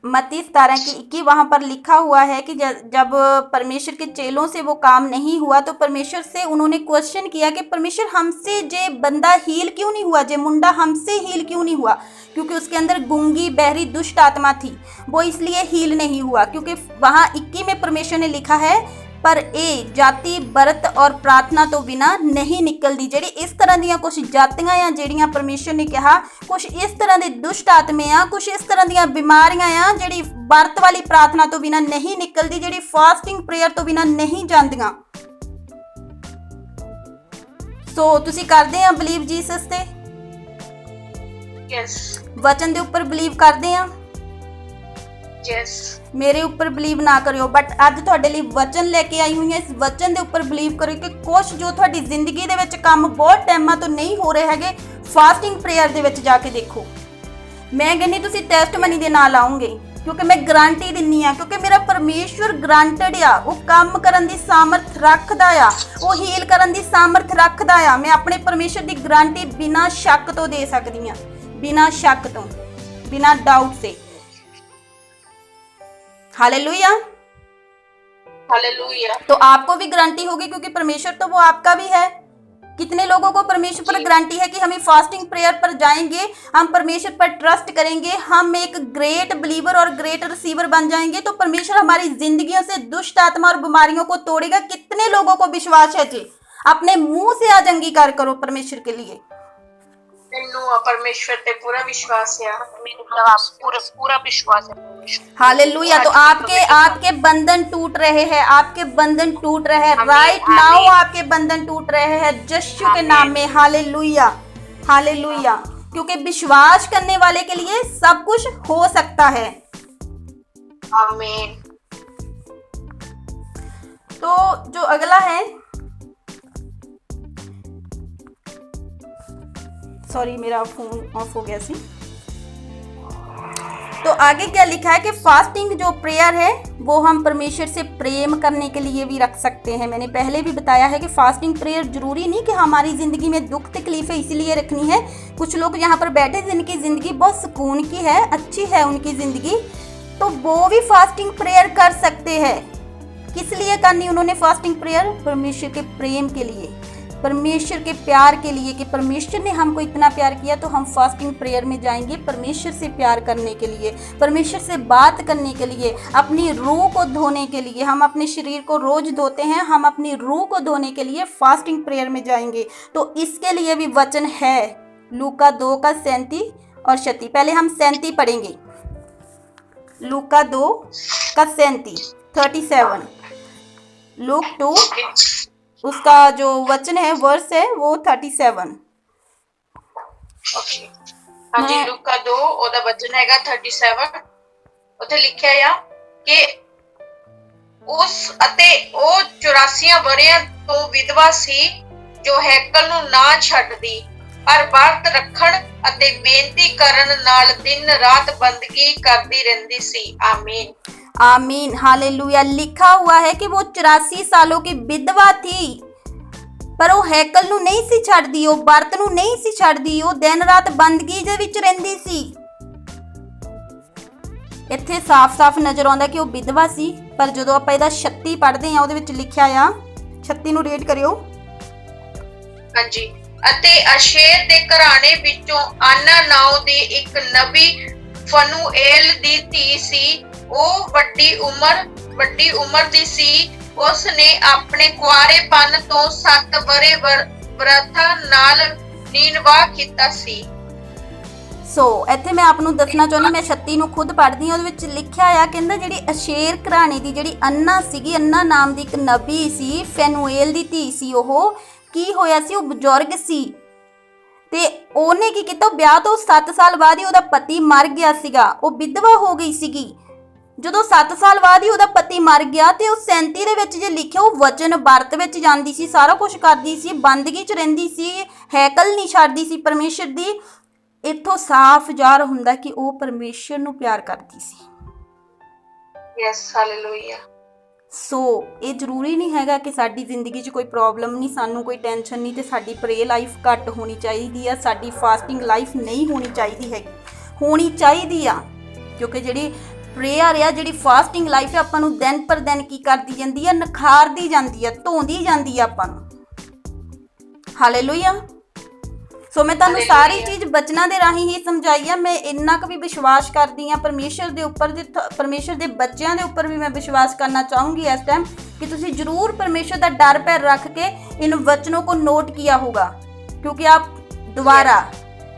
मत्ती 17 की 21 वहां पर लिखा हुआ है कि जब परमेश्वर के चेलों से वो काम नहीं हुआ, तो परमेश्वर से उन्होंने क्वेश्चन किया कि परमेश्वर हमसे जे बंदा हील क्यों नहीं हुआ, जे मुंडा हमसे हील क्यों नहीं हुआ? क्योंकि उसके अंदर गूंगी बहरी दुष्ट आत्मा थी, वो इसलिए हील नहीं हुआ। क्योंकि वहाँ 21 में परमेश्वर ने लिखा है, पर ए जाति व्रत और प्रार्थना तो बिना नहीं निकलती। ਜਿਹੜੀ ਇਸ ਤਰ੍ਹਾਂ ਦੀਆਂ ਕੁਝ ਜਾਤੀਆਂ ਆ ਜਿਹੜੀਆਂ ਪਰਮੇਸ਼ਰ ਨੇ ਕਿਹਾ, ਕੁਝ ਇਸ ਤਰ੍ਹਾਂ ਦੇ ਦੁਸ਼ਟ ਆਤਮੇ ਆ, ਕੁਝ ਇਸ ਤਰ੍ਹਾਂ ਦੀਆਂ ਬਿਮਾਰੀਆਂ ਆ ਜਿਹੜੀ ਵਰਤ ਵਾਲੀ ਪ੍ਰਾਰਥਨਾ ਤੋਂ ਬਿਨਾ ਨਹੀਂ ਨਿਕਲਦੀ, ਜਿਹੜੀ ਫਾਸਟਿੰਗ ਪ੍ਰੇਅਰ ਤੋਂ ਬਿਨਾ ਨਹੀਂ ਜਾਂਦੀਆਂ। ਸੋ ਤੁਸੀਂ ਕਰਦੇ ਆ ਬਲੀਵ ਜੀਸਸ ਤੇ, यस ਵਚਨ ਦੇ ਉੱਪਰ ਬਲੀਵ ਕਰਦੇ ਆ? यस ਮੇਰੇ ਉੱਪਰ ਬਲੀਵ ਨਾ ਕਰਿਓ, ਬਟ ਅੱਜ ਤੁਹਾਡੇ ਲਈ ਵਚਨ ਲੈ ਕੇ ਆਈ ਹੋਈ ਹਾਂ। ਇਸ ਵਚਨ ਦੇ ਉੱਪਰ ਬਲੀਵ ਕਰਿਓ ਕਿ ਕੁਝ ਜੋ ਤੁਹਾਡੀ ਜ਼ਿੰਦਗੀ ਦੇ ਵਿੱਚ ਕੰਮ ਬਹੁਤ ਟਾਈਮਾਂ ਤੋਂ ਨਹੀਂ ਹੋ ਰਹੇ ਹੈਗੇ, ਫਾਸਟਿੰਗ ਪ੍ਰੇਅਰ ਦੇ ਵਿੱਚ ਜਾ ਕੇ ਦੇਖੋ। ਮੈਂ ਕਹਿੰਦੀ ਤੁਸੀਂ ਟੈਸਟਮਨੀ ਦੇ ਨਾਲ ਆਉਂਗੇ, ਕਿਉਂਕਿ ਮੈਂ ਗਾਰੰਟੀ ਦਿੰਨੀ ਆ, ਕਿਉਂਕਿ ਮੇਰਾ ਪਰਮੇਸ਼ਵਰ ਗਰੰਟਡ ਆ, ਉਹ ਕੰਮ ਕਰਨ ਦੀ ਸਾਮਰਥ ਰੱਖਦਾ ਆ, ਉਹ ਹੀਲ ਕਰਨ ਦੀ ਸਾਮਰਥ ਰੱਖਦਾ ਆ। ਮੈਂ ਆਪਣੇ ਪਰਮੇਸ਼ਵਰ ਦੀ ਗਾਰੰਟੀ ਬਿਨਾਂ ਸ਼ੱਕ ਤੋਂ ਦੇ ਸਕਦੀ ਆ, ਬਿਨਾਂ ਸ਼ੱਕ ਤੋਂ, बिना डाउट से। Hallelujah hallelujah. तो आपको भी गारंटी होगी क्योंकि परमेश्वर तो वो आपका भी है। कितने लोगों को परमेश्वर पर गारंटी है कि हम फास्टिंग प्रेयर पर जाएंगे, हम परमेश्वर पर ट्रस्ट करेंगे, हम एक ग्रेट बिलीवर और ग्रेट रिसीवर बन जाएंगे, तो परमेश्वर हमारी जिंदगियों से दुष्ट आत्मा और बीमारियों को तोड़ेगा। कितने लोगों को विश्वास है जी? अपने मुंह से आज अंगीकार करो परमेश्वर के लिए। परमेश्वर पे पूरा विश्वास है, पूरा विश्वास है। हालेलुया। तो आपके बंधन टूट रहे हैं, आपके बंधन टूट रहे हैं राइट नाउ, आपके बंधन टूट रहे हैं यीशु के नाम में। Hallelujah hallelujah. क्योंकि विश्वास करने वाले के लिए सब कुछ हो सकता है। आमीन। तो जो अगला है, सॉरी मेरा फोन ऑफ हो गया सी। तो आगे क्या लिखा है कि फास्टिंग जो प्रेयर है वो हम परमेश्वर से प्रेम करने के लिए भी रख सकते हैं। मैंने पहले भी बताया है कि फास्टिंग प्रेयर जरूरी नहीं कि हमारी ज़िंदगी में दुख तकलीफ़ें इसलिए रखनी है। कुछ लोग यहाँ पर बैठे जिनकी ज़िंदगी बहुत सुकून की है, अच्छी है उनकी ज़िंदगी, तो वो भी फास्टिंग प्रेयर कर सकते हैं। किस लिए करनी उन्होंने फास्टिंग प्रेयर? परमेश्वर के प्रेम के लिए, परमेश्वर के प्यार के लिए, कि परमेश्वर ने हमको इतना प्यार किया तो हम फास्टिंग प्रेयर में जाएंगे परमेश्वर से प्यार करने के लिए, परमेश्वर से बात करने के लिए, अपनी रूह को धोने के लिए। हम अपने शरीर को रोज़ धोते हैं, हम अपनी रूह को धोने के लिए फास्टिंग प्रेयर में जाएंगे। तो इसके लिए भी वचन है लूका 2 का 37 और 36। पहले हम 37 पढ़ेंगे, लूका 2 का 37, लूक 2 उसका जो वचन है वर्स है वो 37। ओके हाँ जी, लूका 2 ਉਹਦਾ ਵਚਨ ਹੈਗਾ 37। ਉੱਥੇ ਲਿਖਿਆ ਆ ਕਿ ਉਸ ਅਤੇ ਉਹ 84 ਵਰਿਆਂ ਤੋਂ ਵਿਧਵਾ ਸੀ ਜੋ ਹੈਕਲ ਨੂੰ ਨਾ ਛੱਡਦੀ ਪਰ ਵਰਤ ਰੱਖਣ ਅਤੇ ਬੇਨਤੀ ਕਰਨ ਨਾਲ ਦਿਨ ਰਾਤ ਬੰਦਗੀ ਕਰਦੀ ਰਹਿੰਦੀ ਸੀ। आमीन। आमीन, हालेलुया। लिखा हुआ है कि वो 84 सालों की विधवा थी, पर ਉਹ ਹੈਕਲ ਨੂੰ ਨਹੀਂ ਸੀ ਛੱਡਦੀ, ਉਹ ਵਰਤ ਨੂੰ ਨਹੀਂ ਸੀ ਛੱਡਦੀ, ਉਹ ਦਿਨ ਰਾਤ ਬੰਦਗੀ ਦੇ ਵਿੱਚ ਰਹਿੰਦੀ ਸੀ। ਇੱਥੇ ਸਾਫ਼-ਸਾਫ਼ ਨਜ਼ਰ ਆਉਂਦਾ ਕਿ ਉਹ ਵਿਧਵਾ ਸੀ, ਪਰ ਜਦੋਂ ਆਪਾਂ ਇਹਦਾ 36 ਪੜ੍ਹਦੇ ਆ ਉਹਦੇ ਵਿੱਚ ਲਿਖਿਆ ਆ, 36 ਨੂੰ ਰੀਡ ਕਰਿਓ। ਹਾਂਜੀ। ਅਤੇ ਅਸ਼ੇਰ ਦੇ ਘਰਾਣੇ ਵਿੱਚੋਂ ਆਨਾ ਨਾਉ ਦੀ ਇੱਕ ਨਬੀ ਫਨੂਏਲ ਦੀ ਧੀ ਸੀ। ਉਹ ਵੱਡੀ ਉਮਰ ਦੀ ਸੀ। ਉਸ ਨੇ ਆਪਣੇ ਕੁਆਰੇਪਨ ਤੋਂ 7 ਵਰੇ ਵਰਤ ਨਾਲ ਨੀਨਵਾ ਕੀਤਾ ਸੀ। ਸੋ ਇੱਥੇ ਮੈਂ ਆਪ ਨੂੰ ਦੱਸਣਾ ਚਾਹੁੰਦੀ, ਮੈਂ 36 ਨੂੰ ਖੁਦ ਪੜ੍ਹਦੀ ਹਾਂ, ਉਹਦੇ ਵਿੱਚ ਲਿਖਿਆ ਆ, ਕਹਿੰਦਾ ਜਿਹੜੀ ਅਸ਼ੇਰ ਘਰਾਣੇ ਦੀ ਜਿਹੜੀ ਅੰਨਾ ਸੀਗੀ, ਅੰਨਾ ਨਾਮ ਦੀ ਇੱਕ ਨਬੀ ਸੀ, ਫੈਨੂਏਲ ਦੀ ਧੀ ਸੀ। ਉਹ ਕੀ ਹੋਇਆ ਸੀ, ਉਹ ਬਜ਼ੁਰਗ ਸੀ ਤੇ ਉਹਨੇ ਕੀ ਕੀਤਾ, ਵਿਆਹ ਤੋਂ 7 ਸਾਲ ਬਾਅਦ ਹੀ ਉਹਦਾ ਪਤੀ ਮਰ ਗਿਆ ਸੀਗਾ, ਉਹ ਵਿਧਵਾ ਹੋ ਗਈ ਸੀਗੀ। ਜਦੋਂ 7 ਸਾਲ ਬਾਅਦ ਹੀ ਉਹਦਾ ਪਤੀ ਮਰ ਗਿਆ ਤੇ ਉਹ 37 ਦੇ ਵਿੱਚ ਜੇ ਲਿਖਿਆ, ਉਹ ਵਚਨ ਵਰਤ ਵਿੱਚ ਜਾਂਦੀ ਸੀ, ਸਾਰਾ ਕੁਝ ਕਰਦੀ ਸੀ, ਬੰਦਗੀ 'ਚ ਰਹਿੰਦੀ ਸੀ, ਹੈਕਲ ਨਹੀਂ ਛੱਡਦੀ ਸੀ ਪਰਮੇਸ਼ਰ ਦੀ। ਇੱਥੋਂ ਸਾਫ਼ ਜ਼ਾਹਰ ਹੁੰਦਾ ਕਿ ਉਹ ਪਰਮੇਸ਼ਰ ਨੂੰ ਪਿਆਰ ਕਰਦੀ ਸੀ। Yes, hallelujah. ਸੋ ਇਹ ਜ਼ਰੂਰੀ ਨਹੀਂ ਹੈਗਾ ਕਿ ਸਾਡੀ ਜ਼ਿੰਦਗੀ 'ਚ ਕੋਈ ਪ੍ਰੋਬਲਮ ਨਹੀਂ, ਸਾਨੂੰ ਕੋਈ ਟੈਨਸ਼ਨ ਨਹੀਂ ਤੇ ਸਾਡੀ ਪ੍ਰੇ ਲਾਈਫ ਘੱਟ ਹੋਣੀ ਚਾਹੀਦੀ ਆ, ਸਾਡੀ ਫਾਸਟਿੰਗ ਲਾਈਫ ਨਹੀਂ ਹੋਣੀ ਚਾਹੀਦੀ ਹੈਗੀ, ਹੋਣੀ ਚਾਹੀਦੀ ਆ। ਕਿਉਂਕਿ ਜਿਹੜੀ ਪ੍ਰੇਅਰ ਆ, ਜਿਹੜੀ ਫਾਸਟਿੰਗ ਲਾਈਫ ਹੈ, ਆਪਾਂ ਨੂੰ ਦਿਨ ਪਰ ਦਿਨ ਕੀ ਕਰਦੀ ਜਾਂਦੀ ਆ, ਨਿਖਾਰਦੀ ਜਾਂਦੀ ਆ, ਧੋਂਦੀ ਜਾਂਦੀ ਆ ਆਪਾਂ ਨੂੰ। ਹਾਲੇਲੂਇਆ। ਸੋ ਮੈਂ ਤੁਹਾਨੂੰ ਸਾਰੀ ਚੀਜ਼ ਬਚਨਾਂ ਦੇ ਰਾਹੀਂ ਹੀ ਸਮਝਾਈ ਆ। ਮੈਂ ਇੰਨਾ ਕੁ ਵੀ ਵਿਸ਼ਵਾਸ ਕਰਦੀ ਆ ਪਰਮੇਸ਼ਰ ਦੇ ਉੱਪਰ, ਪਰਮੇਸ਼ਰ ਦੇ ਬੱਚਿਆਂ ਦੇ ਉੱਪਰ ਵੀ ਮੈਂ ਵਿਸ਼ਵਾਸ ਕਰਨਾ ਚਾਹੂੰਗੀ ਇਸ ਟਾਈਮ कि तुसी जरूर परमेश्वर का डर पैर रख के इन वचनों को नोट किया होगा, क्योंकि आप दोबारा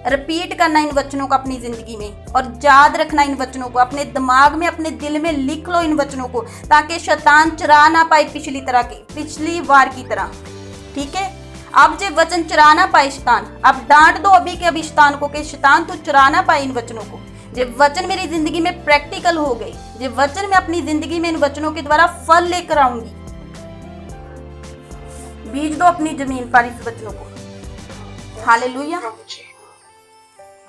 रिपीट करना इन वचनों को अपनी ज़िंदगी में और याद रखना इन वचनों को, अपने दिमाग में अपने दिल में लिख लो इन वचनों को, ताकि शैतान चुरा ना पाए पिछली बार की तरह। ठीक है, अब जो वचन चुरा ना पाए शैतान, अब डांट दो अभी के अभी शैतान को कि शैतान तू चुरा ना पाए इन वचनों को। जब वचन मेरी ज़िंदगी में प्रैक्टिकल हो गए, जब वचन मैं अपनी ज़िंदगी में इन वचनों के द्वारा फल लेकर आऊंगी, बीज दो अपनी जमीन पर इस वचनों को। हालेलुया।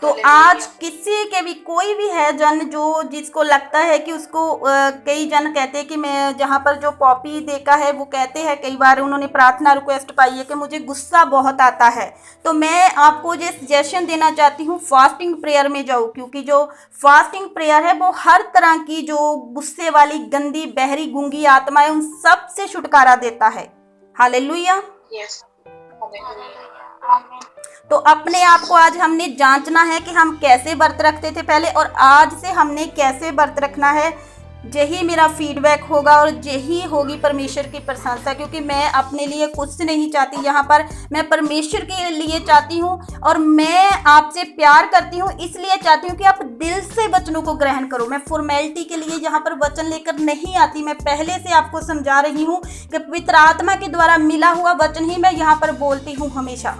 तो आज किसी के भी कोई भी है जन जो जिसको लगता है कि उसको कई जन कहते हैं कि मैं जहाँ पर जो पॉपी देखा है वो कहते हैं, कई बार उन्होंने प्रार्थना रिक्वेस्ट पाई है कि मुझे गुस्सा बहुत आता है, तो मैं आपको ये सजेशन देना चाहती हूँ फास्टिंग प्रेयर में जाओ, क्योंकि जो फास्टिंग प्रेयर है वो हर तरह की जो गुस्से वाली गंदी बहरी गूंगी आत्मा है उन सब से छुटकारा देता है। हालेलुया। यस। तो अपने आप को आज हमने जांचना है कि हम कैसे व्रत रखते थे पहले और आज से हमने कैसे व्रत रखना है। यही मेरा फीडबैक होगा और यही होगी परमेश्वर की प्रशंसा, क्योंकि मैं अपने लिए कुछ नहीं चाहती, यहाँ पर मैं परमेश्वर के लिए चाहती हूँ और मैं आपसे प्यार करती हूँ, इसलिए चाहती हूँ कि आप दिल से वचनों को ग्रहण करो। मैं फॉर्मेलिटी के लिए यहाँ पर वचन लेकर नहीं आती, मैं पहले से आपको समझा रही हूँ कि पवित्र आत्मा के द्वारा मिला हुआ वचन ही मैं यहाँ पर बोलती हूँ हमेशा।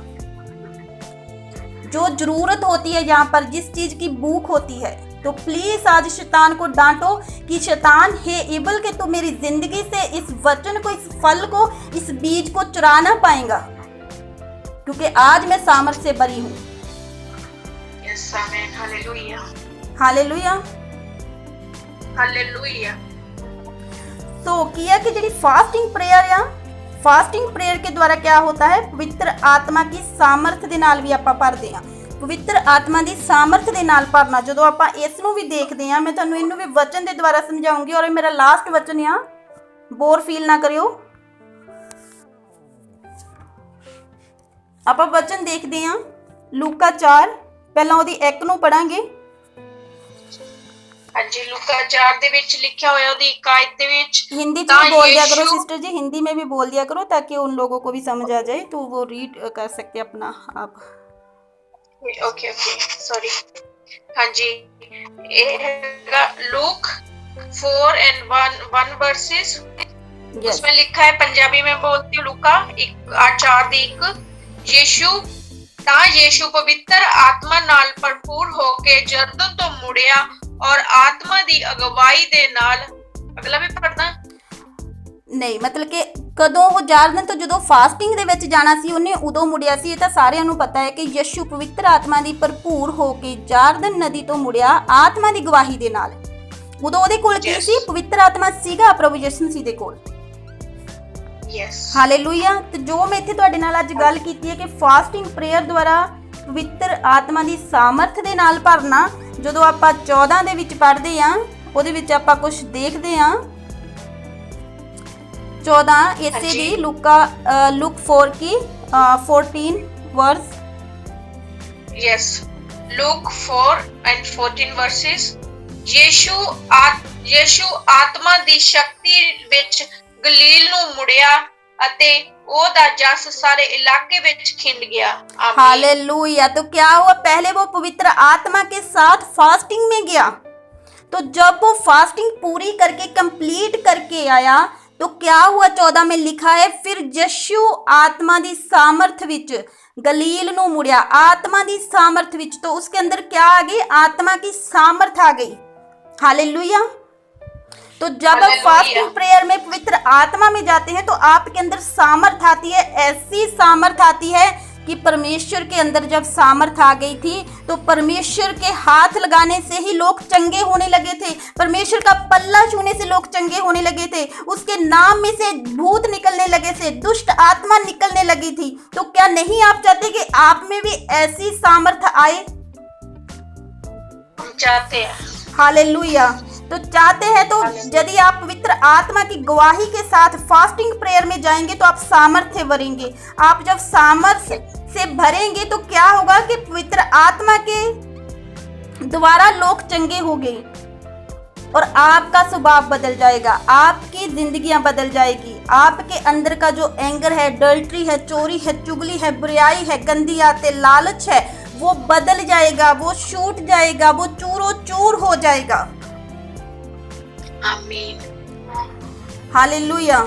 जो जरूरत होती है यहाँ पर, जिस चीज़ की भूख होती है, तो प्लीज आज शैतान को डांटो कि शैतान हे एबल के तू मेरी जिंदगी से इस वचन को, इस फल को, इस बीज को चुरा ना पाएगा, क्योंकि आज मैं सामर्थ से भरी हूँ। यस, आमीन। हालेलुया। हालेलुया। हालेलुया। तो किया कि जी फास्टिंग प्रेयर या फास्टिंग प्रेयर के द्वारा क्या होता है, पवित्र आत्मा की सामर्थ ਦੇ ਨਾਲ ਵੀ ਆਪਾਂ ਭਰਦੇ ਹਾਂ। ਪਵਿੱਤਰ ਆਤਮਾ ਦੀ ਸਾਮਰਥ ਦੇ ਨਾਲ ਭਰਨਾ, ਜਦੋਂ ਆਪਾਂ ਇਸ ਨੂੰ ਵੀ ਦੇਖਦੇ ਹਾਂ, ਮੈਂ ਤੁਹਾਨੂੰ ਇਹਨੂੰ ਵੀ ਵਚਨ ਦੇ ਦੁਆਰਾ ਸਮਝਾਉਂਗੀ ਔਰ ਇਹ ਮੇਰਾ ਲਾਸਟ ਵਚਨ ਆ, ਬੋਰ ਫੀਲ ਨਾ ਕਰਿਓ। ਆਪਾਂ ਵਚਨ ਦੇਖਦੇ ਹਾਂ ਲੂਕਾ 4, ਪਹਿਲਾਂ ਉਹਦੀ 1 ਨੂੰ ਪੜਾਂਗੇ। ਹਾਂਜੀ, लूका 4 ਦੇ ਵਿੱਚ ਲਿਖਿਆ ਹੋਇਆ ਉਹਦੀ ਇਕਾਇਤ ਦੇ ਵਿੱਚ। हिंदी में भी बोल दिया करो सिस्टर जी, हिंदी में भी बोल दिया करो ताकि उन लोगों को भी समझ आ जाए, तो वो रीड कर सकते हैं अपना आप। Okay, sorry. ਹਾਂਜੀ, ਇਹ ਹੈਗਾ लूक 4:1 वर्सेस। उसमें लिखा है, पंजाबी में बोलती हूँ, लूका 4:1। यीशु यीशु पवित्र आत्मा नाल भरपूर होके जरदन तो मुड़िया और आत्मा दी अगवाई दे नाल, अगला भी पढ़ना ਨਹੀਂ ਮਤਲਬ ਕਿ ਕਦੋਂ ਉਹ ਜਾਰਦਨ ਤੋਂ ਜਦੋਂ ਫਾਸਟਿੰਗ ਦੇ ਵਿੱਚ ਜਾਣਾ ਸੀ ਉਹਨੇ ਉਦੋਂ ਮੁੜਿਆ ਸੀ। ਇਹ ਤਾਂ ਸਾਰਿਆਂ ਨੂੰ ਪਤਾ ਹੈ ਕਿ ਯਿਸੂ ਪਵਿੱਤਰ ਆਤਮਾ ਦੀ ਭਰਪੂਰ ਹੋ ਕੇ ਜਾਰਦਨ ਨਦੀ ਤੋਂ ਮੁੜਿਆ ਆਤਮਾ ਦੀ ਗਵਾਹੀ ਦੇ ਨਾਲ। ਉਦੋਂ ਉਹਦੇ ਕੋਲ ਕੀ ਸੀ? ਪਵਿੱਤਰ ਆਤਮਾ ਸੀਗਾ ਪ੍ਰਭੂ ਯਿਸੂ ਮਸੀਹ ਦੇ ਕੋਲ। Yes, hallelujah. ਤੇ ਜੋ ਮੈਂ ਇੱਥੇ ਤੁਹਾਡੇ ਨਾਲ ਅੱਜ ਗੱਲ ਕੀਤੀ ਹੈ ਕਿ ਫਾਸਟਿੰਗ ਪ੍ਰੇਅਰ ਦੁਆਰਾ ਪਵਿੱਤਰ ਆਤਮਾ ਦੀ ਸਾਮਰਥ ਦੇ ਨਾਲ ਭਰਨਾ। ਜਦੋਂ ਆਪਾਂ 14 ਦੇ ਵਿੱਚ ਪੜ੍ਹਦੇ ਹਾਂ ਉਹਦੇ ਵਿੱਚ ਆਪਾਂ ਕੁਝ ਦੇਖਦੇ ਹਾਂ। 14 ਇਸੇ ਦੀ ਲੁਕ 4 की 14 वर्स। yes, Luke 4:14 verses। ਯਿਸੂ ਆਤਮਾ ਦੀ ਸ਼ਕਤੀ ਵਿੱਚ ਗਲੀਲ ਨੂੰ ਮੁੜਿਆ ਅਤੇ ਉਹਦਾ ਜਸ सारे इलाके ਵਿੱਚ खिंड गया। आमीन। हालेलुया। तो क्या हुआ? पहले वो पवित्र आत्मा के साथ फास्टिंग में गया, तो जब वो फास्टिंग पूरी करके कंप्लीट करके आया तो क्या हुआ? 14 में लिखा है फिर यीशु आत्मा दी सामर्थ विच गलील नू मुड़िया। आत्मा दी सामर्थ विच, तो उसके अंदर क्या आ गई? आत्मा की सामर्थ आ गई। हालेलुया। तो जब आप फास्टिंग प्रेयर में पवित्र आत्मा में जाते हैं तो आपके अंदर सामर्थ आती है। ऐसी सामर्थ आती है कि परमेश्वर के अंदर जब सामर्थ आ गई थी तो परमेश्वर के हाथ लगाने से ही लोग चंगे होने लगे थे। परमेश्वर का पल्ला छूने से लोग चंगे होने लगे थे। उसके नाम में से भूत निकलने लगे थे, दुष्ट आत्मा निकलने लगी थी। तो क्या नहीं आप चाहते कि आप में भी ऐसी सामर्थ आए? हम चाहते हैं। हालेलुया। तो चाहते हैं तो यदि आप पवित्र आत्मा की गवाही के साथ फास्टिंग प्रेयर में जाएंगे तो आप सामर्थ्य भरेंगे। आप जब सामर्थ्य से भरेंगे तो क्या होगा कि पवित्र आत्मा के द्वारा लोग चंगे होंगे और आपका स्वभाव बदल जाएगा, आपकी जिंदगियां बदल जाएगी। आपके अंदर का जो एंगर है, अडल्ट्री है, चोरी है, चुगली है, बुराई है, गंदी आदतें, लालच है, वो बदल जाएगा, वो छूट जाएगा, वो चूरो चूर हो जाएगा। आमीन। हालेलुया।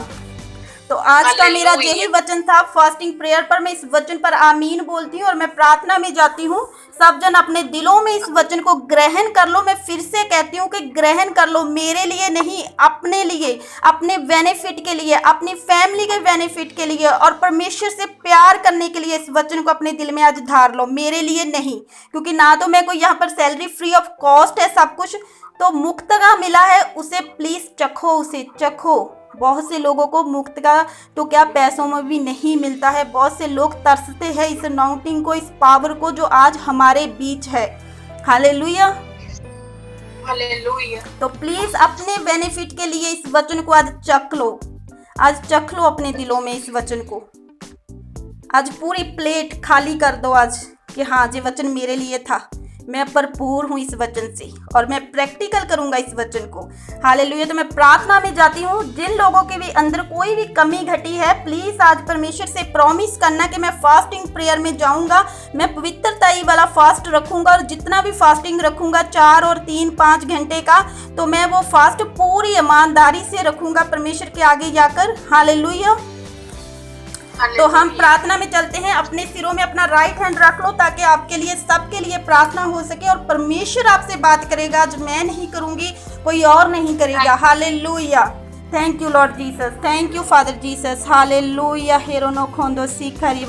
तो आज का मेरा यही वचन था फास्टिंग प्रेयर पर। मैं इस वचन पर आमीन बोलती हूँ और मैं प्रार्थना में जाती हूँ। सब जन अपने दिलों में इस वचन को ग्रहण कर लो। मैं फिर से कहती हूँ कि ग्रहण कर लो, मेरे लिए नहीं, अपने लिए, अपने बेनिफिट के लिए, अपनी फैमिली के बेनिफिट के लिए और परमेश्वर से प्यार करने के लिए इस वचन को अपने दिल में आज धार लो। मेरे लिए नहीं, क्योंकि ना तो मैं कोई यहाँ पर सैलरी, फ्री ऑफ कॉस्ट है सब कुछ। तो मुक्त का मिला है, उसे प्लीज चखो, उसे चखो। बहुत से लोगों को मुक्त का तो क्या पैसों में भी नहीं मिलता है। बहुत से लोग तरसते हैं इस अनाउंटिंग को, इस पावर को जो आज हमारे बीच है। हालेलुया। हालेलुया। तो प्लीज अपने बेनिफिट के लिए इस वचन को आज चख लो। आज चख लो अपने दिलों में इस वचन को। आज पूरी प्लेट खाली कर दो आज कि हाँ, ये वचन मेरे लिए था, मैं भरपूर हूँ इस वचन से और मैं प्रैक्टिकल करूँगा इस वचन को। हालेलुया। तो मैं प्रार्थना में जाती हूँ। जिन लोगों के भी अंदर कोई भी कमी घटी है, प्लीज़ आज परमेश्वर से प्रॉमिस करना कि मैं फास्टिंग प्रेयर में जाऊँगा, मैं पवित्रताई वाला फास्ट रखूँगा और जितना भी फास्टिंग रखूँगा 4 और 3, 5 घंटे का, तो मैं वो फास्ट पूरी ईमानदारी से रखूँगा परमेश्वर के आगे जाकर। हालेलुया। तो हम प्रार्थना में चलते हैं। अपने सिरों में अपना राइट हैंड रख लो ताकि आपके लिए, सबके लिए प्रार्थना हो सके और परमेश्वर आपसे बात करेगा। आज मैं नहीं करूंगी, कोई और नहीं करेगा। Hallelujah. Thank you Lord Jesus, thank you father Jesus. Hallelujah. हेरोनो खोंदो सीखरी